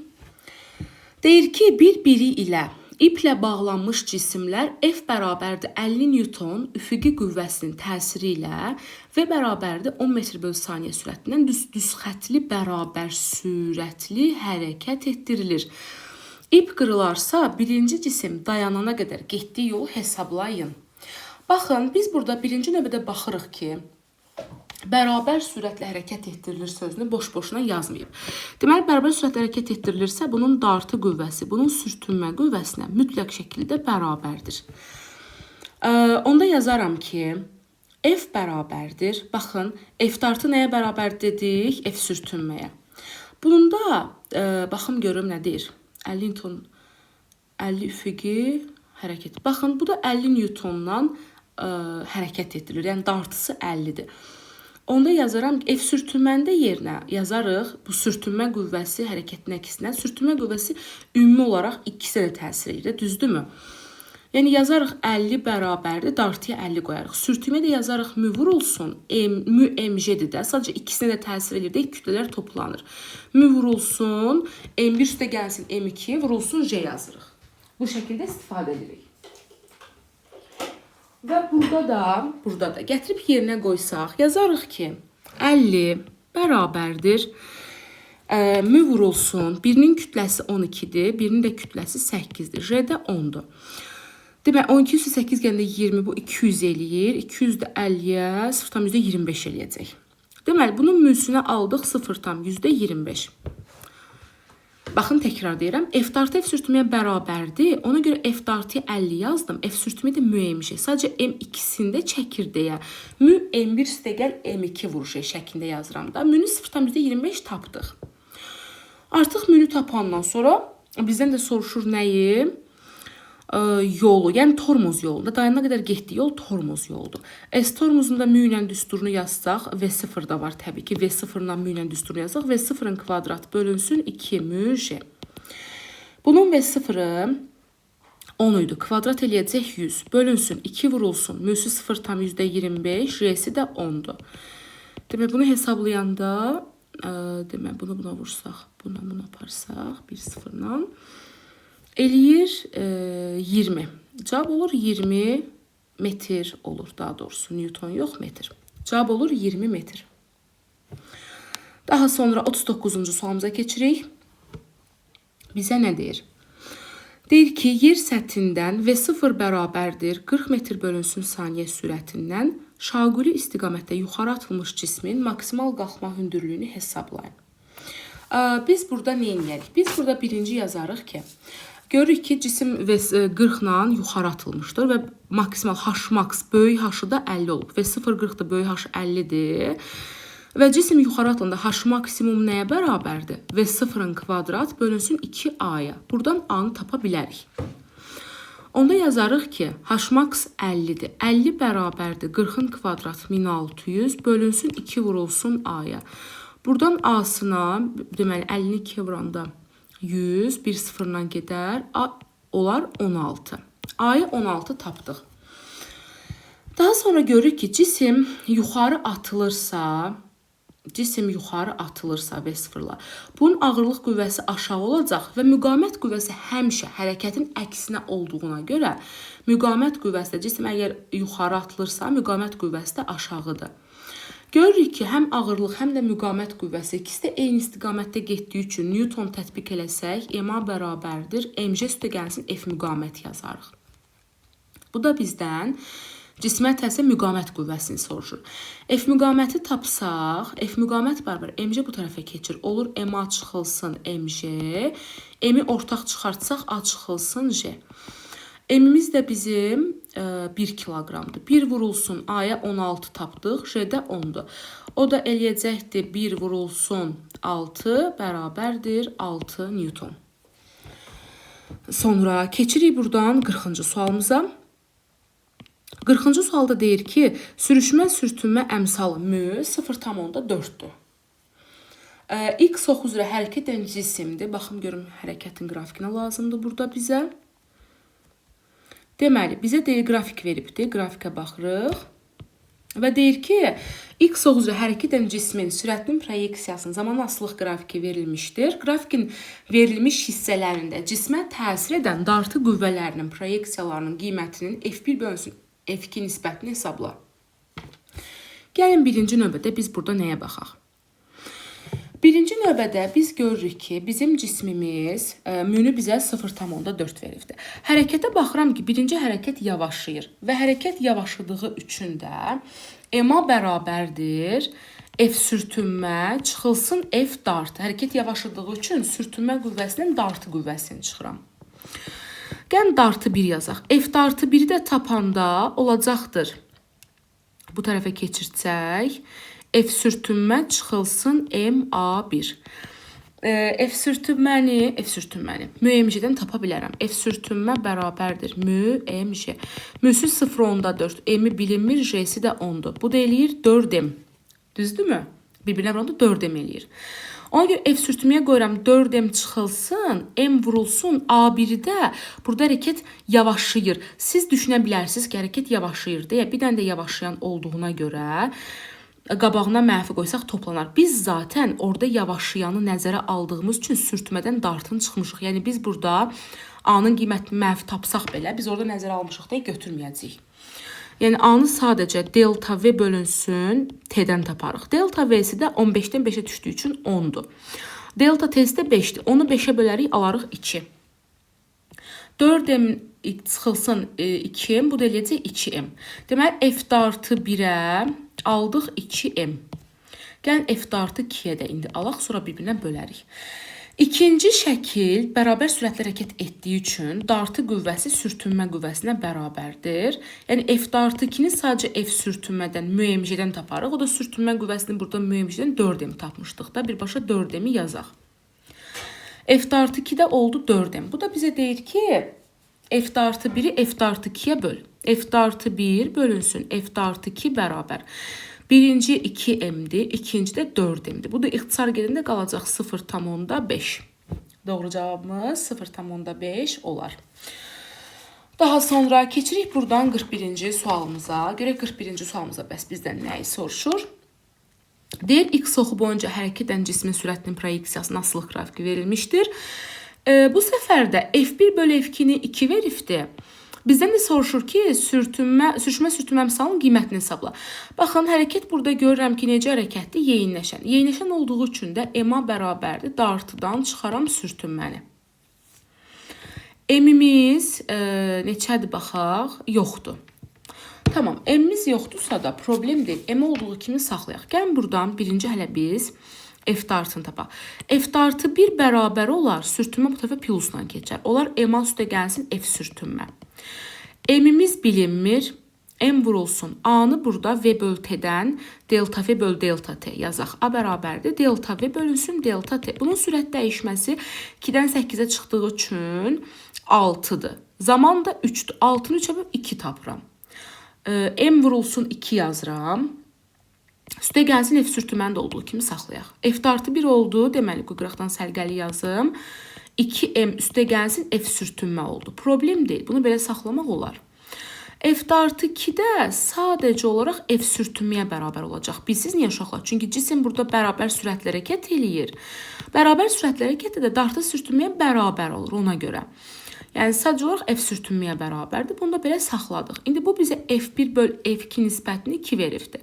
Deyir ki, bir-biri ilə iplə bağlanmış cisimlər F bərabərdir 50 Newton üfüqi qüvvəsinin təsiri ilə V bərabərdir 10 metr/saniyə sürətindən düz xətli bərabər sürətli hərəkət etdirilir. İp qırılarsa birinci cisim dayanana qədər getdiyi yolu hesablayın. Baxın, biz burada birinci növbədə baxırıq ki, bərabər sürətlə hərəkət etdirilir sözünü boş-boşuna yazmayıb. Deməli, bərabər sürətlə hərəkət etdirilirsə, bunun dartı qüvvəsi, bunun sürtünmə qüvvəsinə mütləq şəkildə bərabərdir. Onda yazaram ki, F bərabərdir. Baxın, F dartı nəyə bərabər dedik? F sürtünməyə. Bunda, baxım görüm nə deyir? 50 Newton, 50 üfüqi hərəkət. Baxın, bu da 50 Newtondan hərəkət etdirilir. Yəni, dartısı 50-dir. Onda yazaram ki, F sürtünməndə yerinə yazarıq bu sürtünmə qüvvəsi hərəkətin əksinə. Sürtünmə qüvvəsi ümumi olaraq ikisə də təsir edir, düzdürmü? Yəni yazarıq 50 bərabərdir, dartıya 50 qoyarıq. Sürtünmə də yazarıq mü vurulsun, mü mj-dir də. Sadəcə ikisinə də təsir edir də, kütlələr toplanır. Mü vurulsun, m1 üstə gəlsin m2, vurulsun j yazırıq. Bu şəkildə istifadə edirik. Və burada da gətirib yerinə qoysaq, yazarıq ki, 50 bərabərdir, mü vurulsun, birinin kütləsi 12-dir, birinin də kütləsi 8-dir, j də 10-dur. Demək, 12 üstə 8 gəndə 20, bu 200 eləyir, 200 də 50-yə 0,25 eləyəcək. Deməli, bunun müsünə aldıq 0,25. Baxın, təkrar deyirəm. F dartı F sürtünməyə bərabərdir. Ona görə F dartıya 50 yazdım. F sürtünmə də mü-mj. Sadəcə M2-sində çəkir deyə. Mü M1 üstə gəl M2 vuruş şəklində yazıram da. Münü 0,25 tapdıq. Artıq münü tapandan sonra bizdən də soruşur nəyi? Yolu, yəni tormoz yolunda. Dayanana qədər getdiyi yol tormoz yoludur. S tormozunda mü ilə düsturunu yazsaq, V0 da var təbii ki. V0-dan mü ilə düsturunu yazsaq, V0-ın kvadratı bölünsün 2 mü J. Bunun V0-ı 10 idi. Kvadrat eləyəcək 100. Bölünsün 2 vurulsun. Müsü 0,25, J'si də 10-dur. Demək, bunu hesablayanda, demək, bunu buna vursaq, buna aparsaq, 1-0-dan. Eləyir 20. Cavab olur 20 metr olur, daha doğrusu Newton yox, metr. Cavab olur 20 metr. Daha sonra 39-cu sualımıza keçirik. Bizə nə deyir? Deyir ki, yer səthindən V0 bərabərdir 40 metr bölünsün saniyə sürətindən şaquli istiqamətdə yuxarı atılmış cismin maksimal qalxma hündürlüyünü hesablayın. Biz burada nə edərik? Biz burada birinci yazarıq ki, görürük ki, cisim 40-la yuxarı atılmışdır və maksimal H-max böyük H-ı da 50 olub. V0 40-dır, böyük H 50-dir. Və cisim yuxarı atılında H-maksimum nəyə bərabərdir? V0-ın kvadrat bölünsün 2A-ya. Buradan A-nı tapa bilərik. Onda yazarıq ki, Hmax 50-dir. 50 bərabərdir 40-ın kvadratı 1600 bölünsün 2 vurulsun A-ya. Buradan A-sına, deməli 50-ni 2 vuranda 100, 1 sıfırdan gedər, A olar 16. A-yı 16 tapdıq. Daha sonra görürük ki, cisim yuxarı atılırsa V0-la, bunun ağırlıq qüvvəsi aşağı olacaq və müqavimət qüvvəsi həmişə hərəkətin əksinə olduğuna görə müqavimət qüvvəsi də cisim əgər yuxarı atılırsa, müqavimət qüvvəsi də aşağıdır. Görürük ki, həm ağırlıq, həm də müqavimət qüvvəsi ikisi də eyni istiqamətdə getdiyi üçün Newton tətbiq eləsək, MA bərabərdir, mg üstə gəlsin F müqavimət yazarıq. Bu da bizdən cismə təsir müqavimət qüvvəsini soruşur. F müqaviməti tapsaq, F müqavimət bərabər mg bu tərəfə keçir. Olur MA çıxılsın mg, M-i ortaq çıxartsaq A çıxılsın j. M-imiz də bizim 1 kiloqramdır. 1 vurulsun A-ya 16 tapdıq, J-də 10-dur. O da eləyəcəkdir 1 vurulsun 6 bərabərdir 6 Newton. Sonra keçirik buradan 40-cı sualımıza. 40-cı sualda deyir ki, sürüşmə-sürtünmə əmsalı mü 0,4-dür. X ox üzrə hərəkət edən cisimdir. Baxın, görüm, hərəkətin qrafikinə lazımdır burada bizə. Deməli, bizə deyir, qrafik veribdir. Qrafikə baxırıq. Və deyir ki, X ox üzrə hərəkət edən cismin sürətinin proyeksiyasının zaman asılılıq qrafiki verilmişdir. Qrafikin verilmiş hissələrində cismə təsir edən dartı qüvvələrinin proyeksiyalarının qiymətinin F1 bölünsün F2 nisbətini hesabla. Gəlin birinci növbədə biz burada nəyə baxaq? Birinci növbədə biz görürük ki, bizim cismimiz münü bizə 0,4 veribdir. Hərəkətə baxıram ki, birinci hərəkət yavaşlayır və hərəkət yavaşladığı üçün də MA bərabərdir F sürtünmə çıxılsın F dartı. Hərəkət yavaşladığı üçün sürtünmə qüvvəsinin dartı qüvvəsini çıxıram. Gəlin dartı 1 yazaq. F dartı 1-i də tapanda olacaqdır. Bu tərəfə keçirsək, F sürtünmə çıxılsın MA1. F sürtünməni mü-mg-dən tapa bilərəm. F sürtünmə bərabərdir mü-mg. Müsü 0,4, m-i bilinmir, j-si də 10-dur. Bu da eləyir 4m. Düzdürmü? Bir-birinə vuranda 4m eləyir. Ona görə F sürtünməyə qoyuram 4m çıxılsın, m vurulsun, A1-i də burada hərəkət yavaşlayır. Siz düşünə bilərsiniz ki, hərəkət yavaşlayır deyə bir dənə də yavaşlayan olduğuna görə qabağına mənfi qoysaq toplanar. Biz zaten orada yavaşlayanı nəzərə aldığımız üçün sürtmədən dartın çıxmışıq. Yəni biz burada A-nın qiymətini mənfi tapsaq belə biz orada nəzərə almışıq deyə götürməyəcəyik. Yəni A-nı sadəcə delta V bölünsün T-dən taparıq. Delta V-si də 15-dən 5-ə düşdüyü üçün 10-dur. Delta T-si də 5-dir. Onu 5-ə bölərik, alarıq 2. 4m çıxılsın 2m, bu da eləyəcək 2m. Deməli, F dartı 1-ə aldıq 2m. Gəlin F dartı 2-yə də indi alaq, sonra bir-birinə bölərik. İkinci şəkil bərabər sürətlə hərəkət etdiyi üçün dartı qüvvəsi sürtünmə qüvvəsinə bərabərdir. Yəni F dartı 2-ni sadəcə F sürtünmədən mü-mg-dən taparıq. O da sürtünmə qüvvəsini burada mü-mg-dən 4m tapmışdıq da. Birbaşa 4m-i yazaq. F dartı 2-də oldu 4m. Bu da bizə deyir ki, F dartı 1-i F dartı 2-yə böl. F dartı 1 bölünsün F dartı 2 bərabər. Birinci 2m'dir, ikinci də 4m'dir. Bu da ixtisar gedəndə qalacaq 0,5. Doğru cavabımız 0,5 olar. Daha sonra keçirik buradan 41-ci sualımıza. Görək 41-ci sualımıza bəs bizdən nəyi soruşur? Deyir, X oxu boyunca hərəkət edən cismin sürətinin proyeksiyasının asılılıq qrafiki verilmişdir. Bu səfər də F1 bölü F2-ni 2 veribdir. Bizdən də soruşur ki, sürüşmə-sürtünmə əmsalının qiymətini hesabla. Baxın, hərəkət burada görürəm ki, necə hərəkətdir? Yeyinləşən. Yeyinləşən olduğu üçün də MA bərabərdir. Dartıdan çıxaram sürtünməni. M-imiz neçədir baxaq? Yoxdur. Tamam, M-imiz yoxdursa da problem deyil. M olduğu kimi saxlayaq. Gəlin buradan birinci hələ biz F dartını tapaq. F dartı 1 bərabər olar, sürtünmə bu tərəfə plusla keçər. Olar MA üstə gəlsin F sürtünmə. M-imiz bilinmir, M vurulsun. A-nı burada V böl T-dən delta V böl delta T yazaq. A bərabərdir, delta V bölünsün delta T. Bunun sürət dəyişməsi 2-dən 8-ə çıxdığı üçün 6-dır. Zaman da 3-dür. 6-nı 3-ə bölüb 2 tapıram. M vurulsun 2 yazıram. Üstə gəlsin F sürtünməni də olduğu kimi saxlayaq. F artı 1 oldu. Deməli, qıraqdan sərgəli yazım. 2M üstə gəlsin F sürtünmə oldu. Problem deyil. Bunu belə saxlamaq olar. F artı 2 də sadəcə olaraq F sürtünməyə bərabər olacaq. Bilsiz niyə uşaqlar? Çünki cisim burada bərabər sürətlə hərəkət eləyir. Bərabər sürətlə hərəkət də dartı sürtünməyə bərabər olur ona görə. Yəni sadəcə olaraq F sürtünməyə bərabərdir. Bunu da belə saxladıq. İndi bu bizə F1 böl F2 nisbətini 2 veribdir.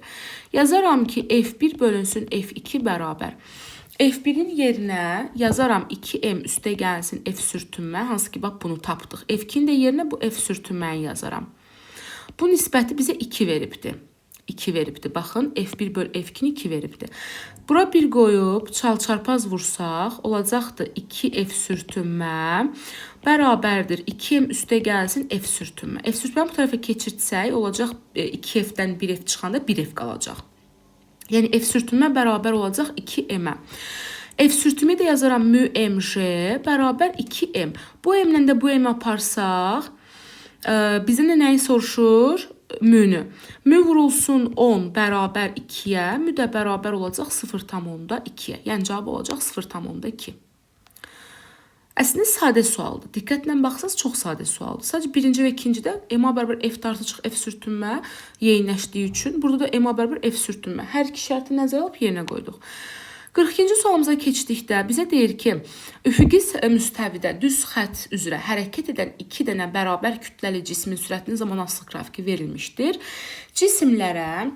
Yazaram ki, F1 bölünsün F2 bərabər. F1-in yerinə yazaram 2M üstə gəlsin F sürtünmə. Hansı ki, bax bunu tapdıq. F2-in də yerinə bu F sürtünməyi yazaram. Bu nisbəti bizə 2 veribdir. 2 veribdir. Baxın, F1 böl F2-ni 2 veribdir. Bura 1 qoyub, çalçarpaz vursaq, olacaqdır 2F sürtünmə bərabərdir. 2M üstə gəlsin F sürtünmə. F sürtünməni bu tərəfə keçirtsək, olacaq 2F-dən 1F çıxanda 1F qalacaq. Yəni, F sürtünmə bərabər olacaq 2M-ə. F sürtünmə də yazaram μmj bərabər 2M. Bu M-lə də bu M aparsaq, bizdən də nəyi soruşur? Mü-nü. Mü vurulsun 10 bərabər 2-yə, mü də bərabər olacaq 0,2-yə. Yəni, cavab olacaq 0,2. Əslində, sadə sualdır. Diqqətlə baxsaq, çox sadə sualdır. Sadəcə birinci və ikincidə M-a bərabər F tartı F sürtünmə yeyinləşdiyi üçün, burada da M-a bərabər F sürtünmə. Hər iki şərti nəzərə alıb yerinə qoyduq. 42-ci sualımıza keçdikdə bizə deyir ki, üfüqi müstəvidə düz xətt üzrə hərəkət edən 2 dənə bərabər kütləli cismin sürətinin zamanaslı qrafiki verilmişdir. Cisimlərə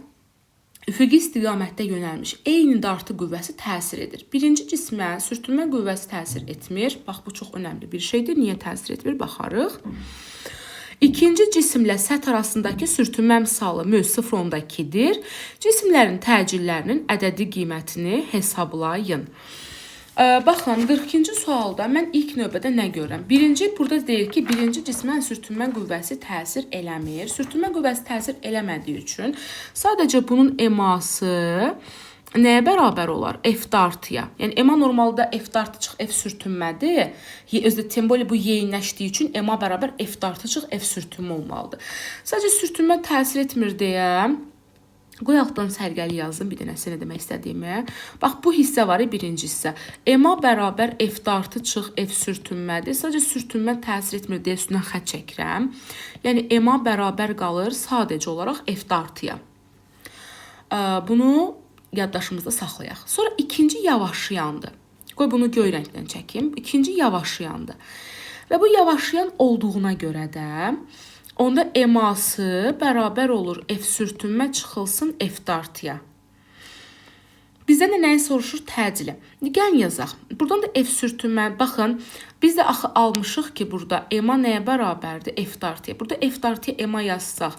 üfüqi istiqamətdə yönəlmiş eyni dartı qüvvəsi təsir edir. Birinci cismə sürtünmə qüvvəsi təsir etmir. Bax, bu çox önəmli bir şeydir. Niyə təsir etmir? Baxarıq. İkinci cisimlə səth arasındakı sürtünmə misalı mü 0,2-dir. Cisimlərin təcillərinin ədədi qiymətini hesablayın. Baxın, 42-ci sualda mən ilk növbədə nə görürəm? Birinci, burada deyir ki, birinci cismə sürtünmə qüvvəsi təsir eləmir. Sürtünmə qüvvəsi təsir eləmədiyi üçün sadəcə bunun eması nəyə bərabər olar? F dartıya. Yəni, EMA normalda F dartı çıx F sürtünmədir. Özdə temboli bu yeyinləşdiyi üçün EMA bərabər F dartı çıx F sürtünmə olmalıdır. Sadəcə sürtünmə təsir etmir deyə qoyaqdan sərgəli yazdım bir dənəsi nə demək istədiyimi. Bax, bu hissə var, birinci hissə. EMA bərabər F dartı çıx F sürtünmədir. Sadəcə sürtünmə təsir etmir deyə üstündən xət çəkirəm. Yəni, EMA bərabər qalır sadəcə olaraq F dartıya. Bunu yaddaşımızda saxlayaq. Sonra ikinci yavaşlayandır. Qoy bunu göy rəngdən çəkim. İkinci yavaşlayandır. Və bu yavaşlayan olduğuna görə də onda eması bərabər olur F sürtünmə çıxılsın F dartıya. Bizdən də nəyi soruşur? Təcili. Gəlin yazaq. Buradan da F sürtünmə, baxın, biz də axı almışıq ki, burada EMA nəyə bərabərdir? F dartıya. Burada F dartıya EMA yazsaq,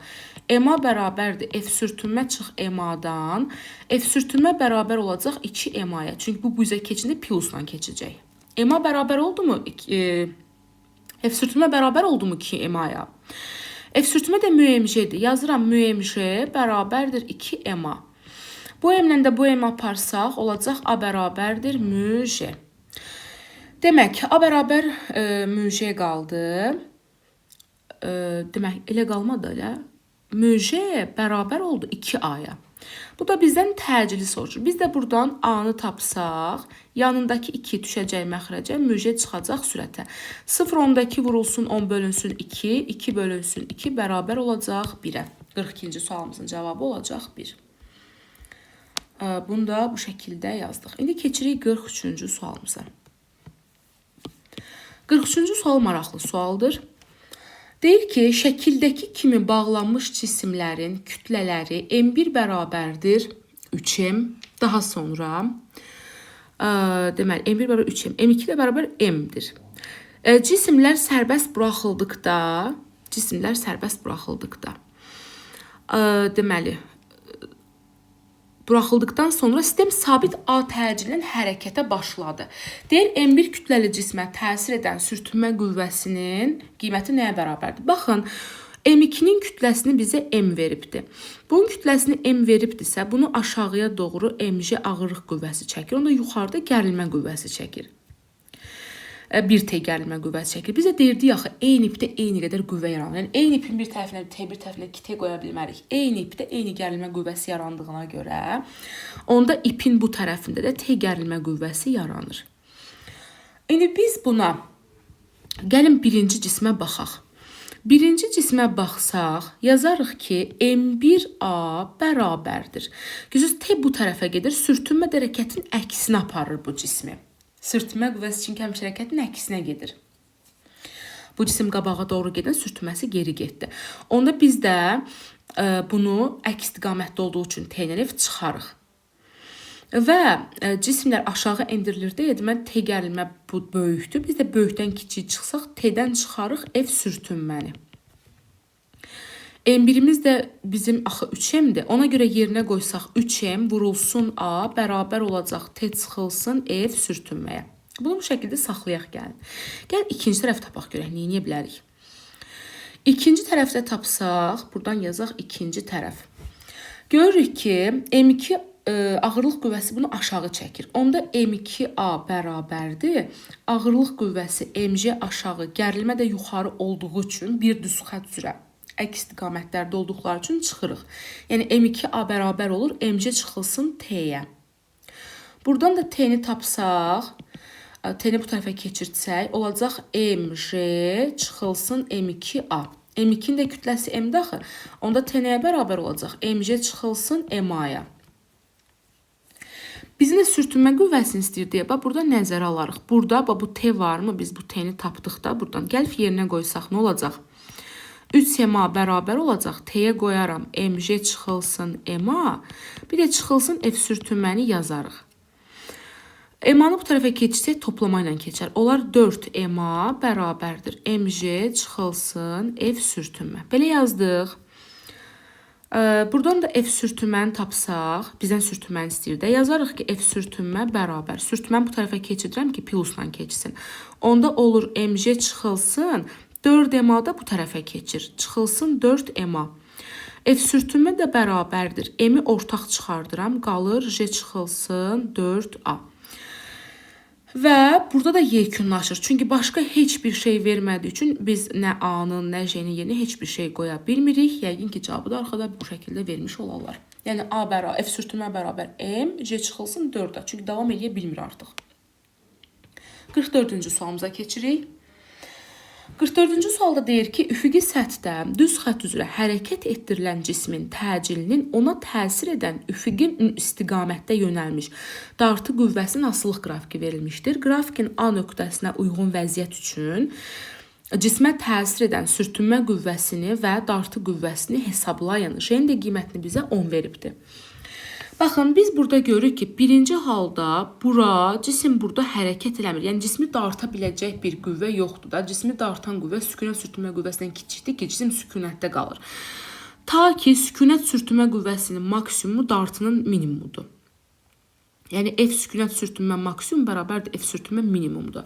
EMA bərabərdir F sürtünmə çıx EMA-dan. F sürtünmə bərabər olacaq 2 EMA-ya. Çünki bu üzə keçində plusla keçəcək. EMA bərabər oldu mu? F sürtünmə bərabər oldu mu 2 EMA-ya? F sürtünmə də μmj-dir. Yazıram μmj bərabərdir 2 EMA. Bu M-lə də bu M aparsaq, olacaq A bərabərdir μj. Demək, A bərabər μj qaldı. Demək, elə qalmadı elə. μj bərabər oldu 2A-ya. Bu da bizdən təcili soruşur. Biz də buradan A-nı tapsaq, yanındakı 2 düşəcək məxrəcə, μj çıxacaq sürətə. 0,2 vurulsun 10 bölünsün 2, 2 bölünsün 2 bərabər olacaq 1-ə. 42-ci sualımızın cavabı olacaq 1. Bunu da bu şəkildə yazdıq. İndi keçirik 43-cü sualımıza. 43-cü sual maraqlı sualdır. Deyir ki, şəkildəki kimi bağlanmış cisimlərin kütlələri M1 bərabərdir 3M. Daha sonra, deməli, M1 bərabər 3M, M2 də bərabər M-dir. Cisimlər sərbəst buraxıldıqda, deməli, buraxıldıqdan sonra sistem sabit A təcillə hərəkətə başladı. Deyir, M1 kütləli cismə təsir edən sürtünmə qüvvəsinin qiyməti nəyə bərabərdir? Baxın, M2-nin kütləsini bizə M veribdir. Bunun kütləsini M veribdirsə, bunu aşağıya doğru mj ağırlıq qüvvəsi çəkir. Onda yuxarıda gərilmə qüvvəsi çəkir. bir T gərilmə qüvvəsi çəkir. Bizə deyirdi axı eyni ipdə eyni qədər qüvvə yaranır. Yəni eyni ipin bir tərəfinə T, bir tərəfinə 2T qoya bilmərik. Eyni ipdə eyni gərilmə qüvvəsi yarandığına görə, onda ipin bu tərəfində də T gərilmə qüvvəsi yaranır. İndi biz buna gəlin birinci cismə baxaq. Birinci cismə baxsaq, yazarıq ki, M1A bərabərdir. Gözünüz T bu tərəfə gedir, sürtünmə hərəkətin əksinə aparır bu cismi. Sürtünmə qüvvəsi çünki həmişə hərəkətin əksinə gedir. Bu cisim qabağa doğru gedən, sürtünməsi geri getdi. Onda biz də bunu əks istiqamətdə olduğu üçün T-lə F çıxarıq. Və cisimlər aşağı endirilir deyə deməli T gərilmə bu böyükdür. Biz də böyükdən kiçik çıxsaq T-dən çıxarıq F sürtünməni. M1-imiz də bizim axı 3M-dir. Ona görə yerinə qoysaq 3M vurulsun A bərabər olacaq T çıxılsın F sürtünməyə. Bunu bu şəkildə saxlayaq gəlin. Gəl ikinci tərəf tapaq görək, nə edə bilərik? İkinci tərəfdə tapsaq, buradan yazaq ikinci tərəf. Görürük ki, M2 ağırlıq qüvvəsi bunu aşağı çəkir. Onda M2A bərabərdir. Ağırlıq qüvvəsi MC aşağı, gərilmə də yuxarı olduğu üçün bir düz xətt üzrə əks istiqamətlərdə olduqları üçün çıxırıq. Yəni M2A bərabər olur, MC çıxılsın T-yə. Buradan da T-ni tapsaq, T-ni bu tərəfə keçirtsək, olacaq MC çıxılsın M2A. M2-nin də kütləsi M-də axı. Onda T-nəyə bərabər olacaq? MC çıxılsın MA-ya. Bizə sürtünmə qüvvəsini istəyir deyə, burada nəzərə alarıq. Burada bu T varmı? Biz bu T-ni tapdıq da buradan. Gəlib yerinə qoysaq nə olacaq? 3MA bərabər olacaq. T-yə qoyaram. MC çıxılsın MA. Bir də çıxılsın F sürtünməni yazarıq. MA-nı bu tərəfə keçsək toplama ilə keçər. Onlar 4MA bərabərdir. MC çıxılsın F sürtünmə. Belə yazdıq. Buradan da F sürtünməni tapsaq, bizdən sürtünməni istəyir də, yazarıq ki, F sürtünmə bərabər. Sürtünməni bu tərəfə keçidirəm ki, plusla keçsin. Onda olur MC çıxılsın, 4MA-da bu tərəfə keçir. Çıxılsın 4MA. F sürtünmə də bərabərdir. M-i ortaq çıxardıram, qalır J çıxılsın 4A. Və burada da yekunlaşır. Çünki başqa heç bir şey vermədiyi üçün biz nə A-nın, nə J-nin yerinə heç bir şey qoya bilmirik. Yəqin ki, cavabı da arxada bu şəkildə vermiş olarlar. Yəni A bərabər, F sürtünmə bərabər M, J çıxılsın 4-ə. Çünki davam edə bilmir artıq. 44-cü sualımıza keçirik. 44-cü sualda deyir ki, üfüqi səthdə düz xətt üzrə hərəkət etdirilən cismin təcilinin ona təsir edən üfüqin istiqamətdə yönəlmiş dartı qüvvəsinin asılılıq qrafiki verilmişdir. Qrafikin A nöqtəsinə uyğun vəziyyət üçün cismə təsir edən sürtünmə qüvvəsini və dartı qüvvəsini hesablayın. J-nin də qiymətini bizə 10 veribdir. Baxın, biz burada görürük ki, birinci halda cisim burada hərəkət eləmir. Yəni, cismi darta biləcək bir qüvvə yoxdur da. Cismi dartan qüvvə sükunət sürtünmə qüvvəsindən kiçikdir ki, cisim sükunətdə qalır. Ta ki, sükunət sürtünmə qüvvəsinin maksimumu dartının minimumudur. Yəni, F sükunət sürtünmə maksimum bərabərdir F sürtünmə minimumdur.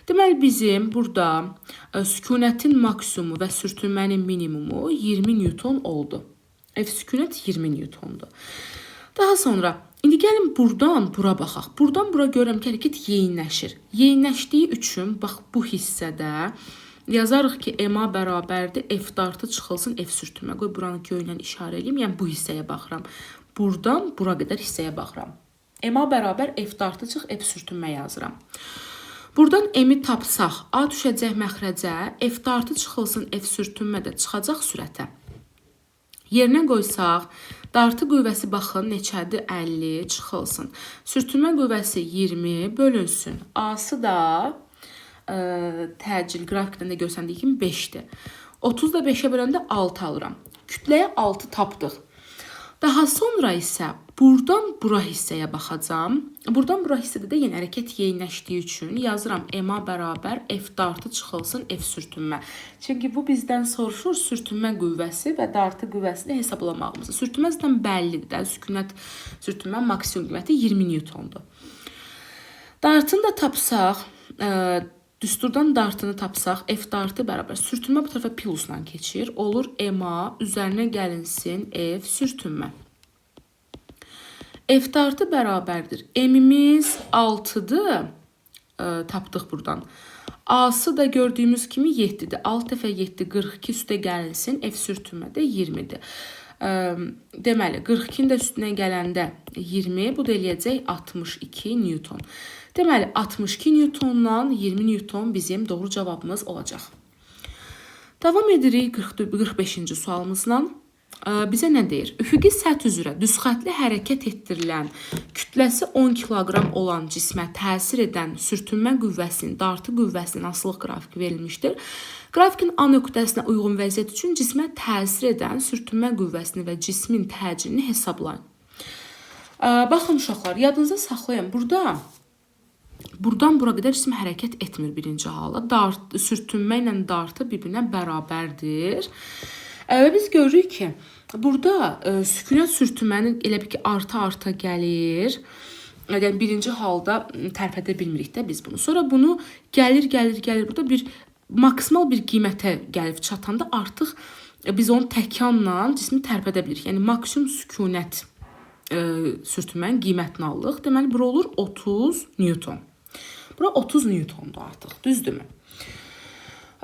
Deməli, bizim burada sükunətin maksimumu və sürtünmənin minimumu 20 Newton oldu. F sükunət 20 Newtondur. Daha sonra, indi gəlin buradan bura baxaq. Buradan bura görürəm ki, hərəkət yeyinləşir. Yeyinləşdiyi üçün, bax, bu hissədə yazarıq ki, MA bərabərdir, F dartı çıxılsın, F sürtünmə. Qoy, buranı göylə işarə edeyim, yəni bu hissəyə baxıram. Buradan bura qədər hissəyə baxıram. MA bərabər F dartı çıx, F sürtünmə yazıram. Buradan M-i tapsaq, A düşəcək məxrəcə, F dartı çıxılsın, F sürtünmə də çıxacaq sürətə. Yerinə qoysaq, dartı qüvvəsi baxın, neçədir? 50 çıxılsın. Sürtünmə qüvvəsi 20 bölünsün. A-sı da təcil qrafikdən də görsəndiyi kimi 5-dir. 30 da 5-ə böləndə 6 alıram. Kütləyə 6 tapdıq. Daha sonra isə buradan bura hissəyə baxacam. Buradan bura hissədə də yenə hərəkət yeyinləşdiyi üçün yazıram MA bərabər F dartı çıxılsın F sürtünmə. Çünki bu bizdən soruşur sürtünmə qüvvəsi və dartı qüvvəsini hesablamağımızı. Sürtünmə zaten bəllidir də. Sükunət sürtünmə maksimum qiyməti 20 Newtondur. Dartını da tapsaq, düsturdan dartını tapsaq, F dartı bərabər sürtünmə bu tərəfə plusla keçir. Olur MA üzərinə gəlinsin F sürtünmə. F dartı bərabərdir. M-imiz 6-dır. Tapdıq buradan. A-sı da gördüyümüz kimi 7-dir. 6 dəfə 7 42 üstə gəlinsin. F sürtünmə də 20-dir. Deməli 42-nin də üstünə gələndə 20, bu da eləyəcək 62 Newton. Deməli 62 Newtondan 20 Newton bizim doğru cavabımız olacaq. Davam edirik 45-ci sualımızla. Bizə nə deyir? Üfüqi səth üzrə düzxətli hərəkət etdirilən, kütləsi 10 kiloqram olan cismə təsir edən sürtünmə qüvvəsinin, dartı qüvvəsinin asılılıq qrafiki verilmişdir. Qrafikin A nöqtəsinə uyğun vəziyyət üçün cismə təsir edən sürtünmə qüvvəsini və cismin təcilini hesablayın. Baxın uşaqlar, yadınızda saxlayın. Buradan bura qədər cisim hərəkət etmir birinci halda. Sürtünmə ilə dartı bir-birinə bərabərdir. Və biz görürük ki, burada sükunət sürtünmənin elə bir ki, arta gəlir. Yəni, birinci halda tərpədə bilmirik də biz bunu. Sonra bunu gəlir. Burada bir maksimal bir qiymətə gəlib çatanda artıq biz onu təkanla cismi tərpədə bilirik. Yəni, maksimum sükunət sürtünmənin qiymətini alırıq. Deməli, bura olur 30 Newton. Bura 30 Newtondur artıq, düzdürmü?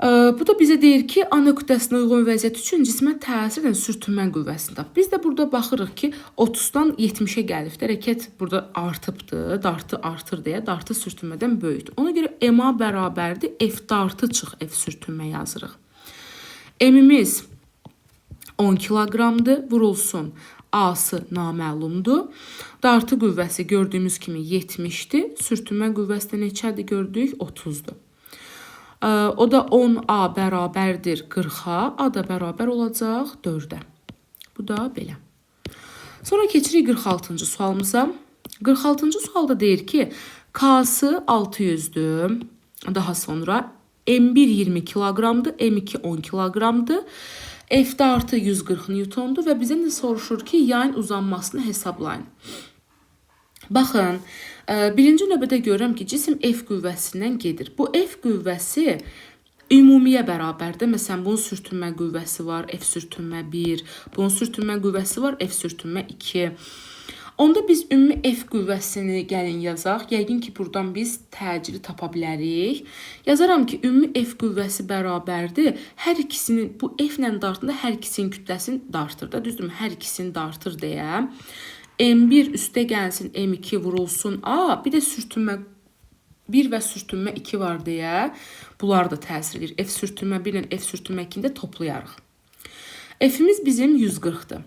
Bu da bizə deyir ki, A nöqtəsinə uyğun vəziyyət üçün cismə təsir edən sürtünmə qüvvəsində. Biz də burada baxırıq ki, 30-dan 70-ə gəlibdir. Hərəkət burada artıbdır, dartı artır deyə, dartı sürtünmədən böyükdür. Ona görə MA bərabərdir, F dartı çıx, F sürtünmə yazırıq. M-imiz 10 kiloqramdır, vurulsun. A-sı naməlumdur. Dartı qüvvəsi gördüyümüz kimi 70-dir. Sürtünmə qüvvəsi də neçədir gördük? 30-dur. O da 10A bərabərdir 40-a. A da bərabər olacaq 4-ə. Bu da belə. Sonra keçirik 46-cı sualımıza. 46-cı sualda deyir ki, K-sı 600-dür. Daha sonra M1 20 kiloqramdır, M2 10 kiloqramdır. F dartı 140 Newtondur və bizə nə soruşur ki, yayın uzanmasını hesablayın. Baxın, birinci növbədə görürəm ki, cisim F qüvvəsindən gedir. Bu F qüvvəsi ümumiyə bərabərdir. Məsələn, bunun sürtünmə qüvvəsi var, F sürtünmə 1. Bunun sürtünmə qüvvəsi var, F sürtünmə 2. Onda biz ümumi F qüvvəsini gəlin yazaq. Yəqin ki, buradan biz təcili tapa bilərik. Yazaram ki, ümumi F qüvvəsi bərabərdir. Hər ikisinin, bu F ilə dartında hər ikisinin kütləsini dartır da. Düzdürmü? Hər ikisini dartır deyə. M1 üstə gəlsin, M2 vurulsun A. Bir də sürtünmə 1 və sürtünmə 2 var deyə. Bunlar da təsir edir. F sürtünmə 1 ilə F sürtünmə 2-ni də toplayarıq. F-imiz bizim 140-dır.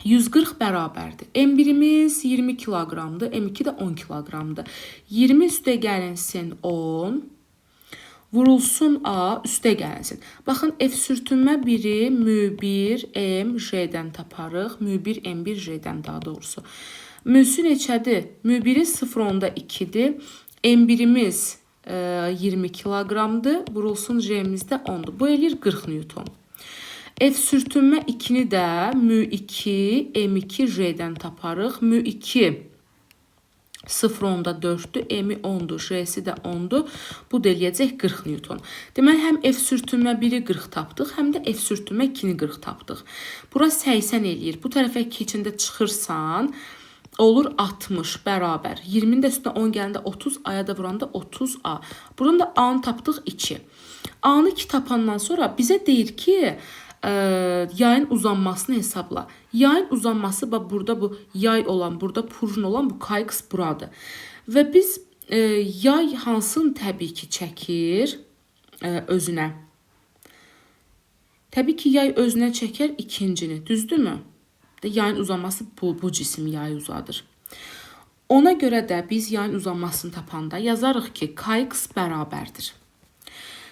140 bərabərdir. M1-imiz 20 kiloqramdır, M2 də 10 kiloqramdır. 20 üstə gəlinsin 10, vurulsun A, üstə gəlinsin. Baxın, F sürtünmə 1-i μ1 M J-dən taparıq. μ1 M1 J-dən daha doğrusu. Müsü neçədir? μ1-i 0.2-dir. M1-imiz 20 kiloqramdır. Vurulsun J-imiz də 10-dur. Bu eləyir 40 Newton. F sürtünmə 2-ni də μ2 M2 J-dən taparıq. μ2 0.4-dür, M-i 10-dur, J-si də 10-dur. Bu da eləyəcək 40 Newton. Deməli, həm F sürtünmə 1-i 40 tapdıq, həm də F sürtünmə 2-ni 40 tapdıq. Bura 80 eləyir. Bu tərəfə keçində çıxırsan, olur 60 bərabər. 20-nin də üstünə 10 gələndə 30, A-ya da vuranda 30A. Buradan da A-nı tapdıq 2. A-nı 2 tapandan sonra bizə deyir ki, yayın uzanmasını hesabla. Yayın uzanması burada bu yay olan, burada purjin olan bu kx buradır. Və biz yay hansını təbii ki çəkir özünə? Təbii ki yay özünə çəkər ikincini, düzdürmü? Yayın uzanması bu cisim yayı uzadır. Ona görə də biz yayın uzanmasını tapanda yazarıq ki kx bərabərdir.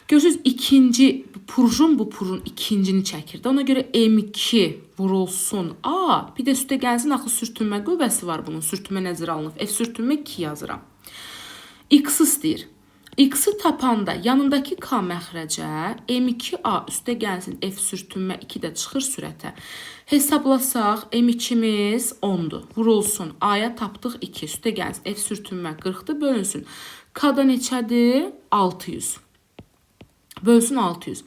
Görürsünüz, ikinci purjun bu purjun ikincini çəkir. Ona görə M2 vurulsun A. Bir də üstə gəlsin, axı sürtünmə qüvvəsi var bunun. Sürtünmə nəzərə alınıb. F sürtünmə 2 yazıram. X-ı istəyir. X-ı tapanda yanındakı K məxrəcə M2A üstə gəlsin, F sürtünmə 2 də çıxır sürətə. Hesablasaq M2-miz 10-dur. Vurulsun. A-ya tapdıq 2. Üstə gəlsin, F sürtünmə 40-dır, bölünsün. K-da neçədir? 600. Bölsün 600.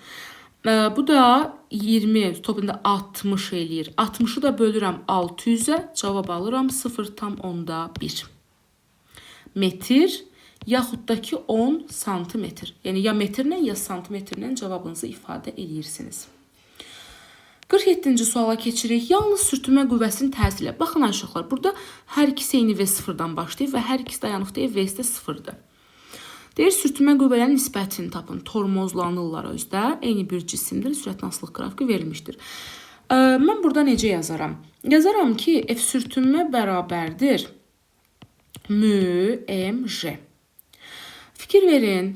Bu da 20, topunda 60 eləyir. 60-ı da bölürəm 600-ə, cavab alıram 0,1 metr yaxud da ki 10 santimetr. Yəni ya metrlə ya santimetrlə cavabınızı ifadə edirsiniz. 47-ci suala keçirik. Yalnız sürtünmə qüvvəsinin təsiri ilə. Baxın uşaqlar, burada hər ikisi eyni V0-dan başlayır və hər ikisi dayanıqda V isə 0-dır. Deyir, sürtünmə qüvvələrin nisbətini tapın. Tormozlanırlar özdə. Eyni bir cisimdir. Sürətlə asılılıq qrafiki verilmişdir. Mən burada necə yazaram? Yazaram ki, F sürtünmə bərabərdir mü, mj. Fikir verin,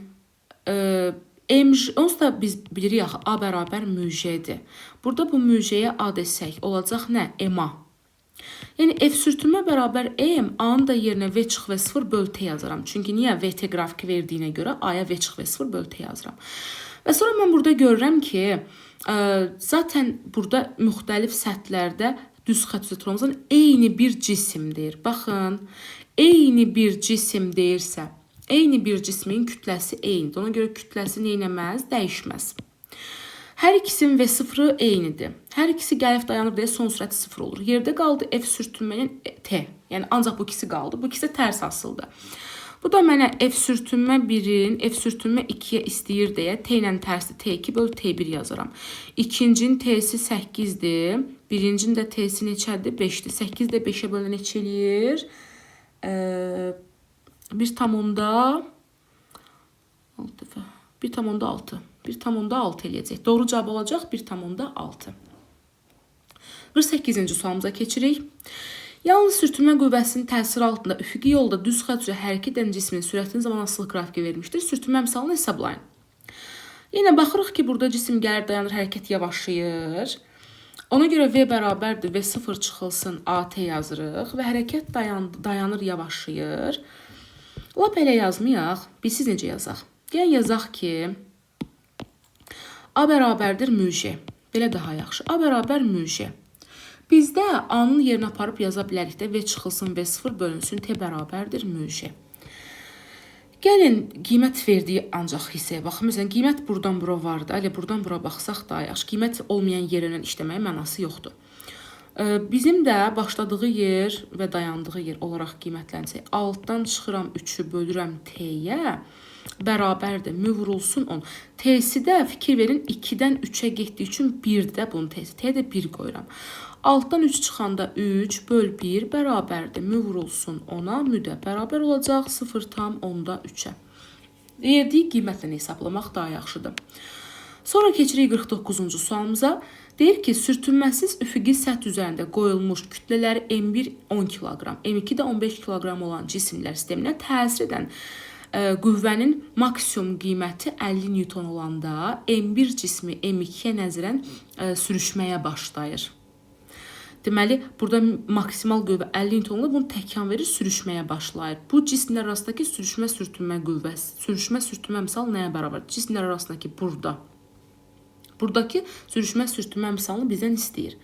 onsuz da biz bilirik axı, A bərabər müjədir. Burada bu müjəyə A desək, olacaq nə? M-A. Yəni, F sürtünmə bərabər M, A-nın da yerinə V çıx və 0 böl T yazaram. Çünki niyə? VT qrafiki verdiyinə görə A-ya V çıx və 0 böl T yazaram. Və sonra mən burada görürəm ki, zaten burada müxtəlif səthlərdə düz xətt üzrə eyni bir cisimdir. Baxın, eyni bir cisim deyirsə, eyni bir cismin kütləsi eynidir. Ona görə kütləsi neynəməz? Dəyişməz. Hər ikisinin V0-ı eynidir. Hər ikisi gəlib dayanır deyə son sürəti 0 olur. Yerdə qaldı F sürtünmənin T. Yəni, ancaq bu ikisi qaldı. Bu ikisi də tərs asıldı. Bu da mənə F sürtünmə 1-in F sürtünmə 2-yə istəyir deyə T ilə tərsi T2 böl T1 yazaram. İkincinin T'si 8-dir. Birincinin də T'si neçədir? 5-dir. 8 də 5-ə bölünə neçə eləyir? 1,6. 1,6. 1,6 eləyəcək. Doğru cavab olacaq 1,6. 48-ci sualımıza keçirik. Yalnız sürtünmə qüvvəsinin təsiri altında üfüqi yolda düz xətt üzrə hərəkət edən cismin sürətinin zaman asılılıq qrafiki verilmişdir. Sürtünmə misalını hesablayın. Yenə baxırıq ki, burada cisim gəlir, dayanır, hərəkət yavaşlayır. Ona görə V bərabərdir, V0 çıxılsın, AT yazırıq və hərəkət dayanır, yavaşlayır. Lap elə yazmayaq, biz siz necə yazaq? Gəlin yazaq ki, A bərabərdir müj. Belə daha yaxşı. A bərabər müj. Bizdə A-nın yerinə aparıb yaza bilərik də V çıxılsın, V0 bölünsün, T bərabərdir müj. Gəlin, qiymət verdiyi ancaq hissəyə baxın. Məsələn, qiymət buradan bura var da, elə buradan bura baxsaq da, yaxşı, qiymət olmayan yerindən işləməyə mənası yoxdur. Bizim də başladığı yer və dayandığı yer olaraq qiymətlənsək, altdan çıxıram 3-ü bölürəm T-yə, bərabərdir, mü vurulsun 10. T-si də fikir verin 2-dən 3-ə getdiyi üçün 1-də bunun T-si. T-yə də 1 qoyuram. Altdan 3 çıxanda 3 böl 1 bərabərdir. Mü vurulsun 10-a, mü də bərabər olacaq 0,3-ə. Verdiyi qiymətlə hesablamaq daha yaxşıdır. Sonra keçirik 49-cu sualımıza. Deyir ki, sürtünməsiz üfüqi səth üzərində qoyulmuş kütlələri M1 10 kq, M2 də 15 kq olan cisimlər sisteminə təsir edən qüvvənin maksimum qiyməti 50 Newton olanda M1 cismi M2-yə nəzərən sürüşməyə başlayır. Deməli, burada maksimal qüvvə 50 Newtonla bunu təkan verir, sürüşməyə başlayır. Bu cisimlər arasındakı sürüşmə qüvvəsi, sürüşmə misal nəyə bərabər? Cisimlər arasındakı buradakı sürüşmə misalını bizdən istəyir.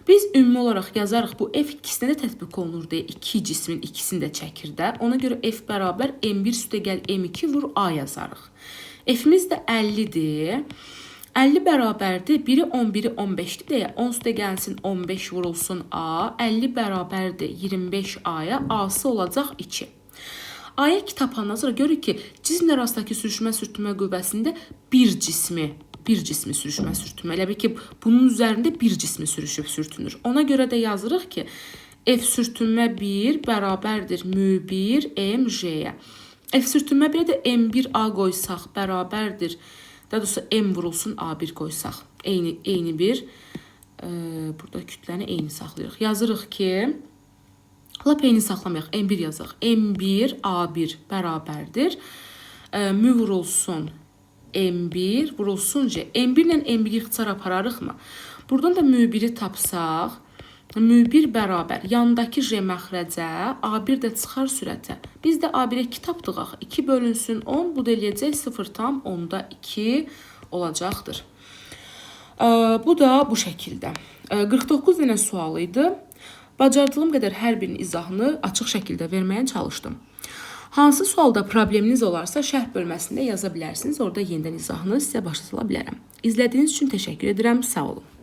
Biz ümumi olaraq yazarıq, bu F ikisinə də tətbiq olunur deyə iki cismin ikisini də çəkir də. Ona görə F bərabər M1 üstə gəl M2 vur A yazarıq. F-imiz də 50-dir. 50 bərabərdir, biri 10, biri 15-dir deyə 10 üstə gəlsin 15 vurulsun A, 50 bərabərdir 25 A-ya, A-sı olacaq 2. A-ya 2 tapandan sonra görürük ki, cisimlər arasındakı sürtünmə qüvvəsində bir cismi sürüşmə. Elə bil ki, bunun üzərində bir cismi sürtünür. Ona görə də yazırıq ki, F sürtünmə 1 bərabərdir mü 1 mj-yə. F sürtünmə 1-ə də M1A qoysaq bərabərdir. Daha doğrusu M vurulsun A1 qoysaq. Eyni bir, burada kütləni eyni saxlayırıq. Yazırıq ki, lap eyni saxlamayaq, M1 yazaq. M1 A1 bərabərdir. Mü vurulsun M1 vurulsun C. M1 ilə M1 ixtisar apararıqmı? Buradan da mü 1-i tapsaq, mü 1 bərabər. Yandakı J məxrəcə, A1 də çıxar sürətə. Biz də A1-ə 2 tapdıq. 2 bölünsün 10, bu da eləyəcək 0,2 olacaqdır. Bu da bu şəkildə. 49 dənə sual idi. Bacardığım qədər hər birinin izahını açıq şəkildə verməyə çalışdım. Hansı sualda probleminiz olarsa şərh bölməsində yaza bilərsiniz. Orada yenidən izahını sizə başlatıla bilərəm. İzlədiyiniz üçün təşəkkür edirəm. Sağ olun.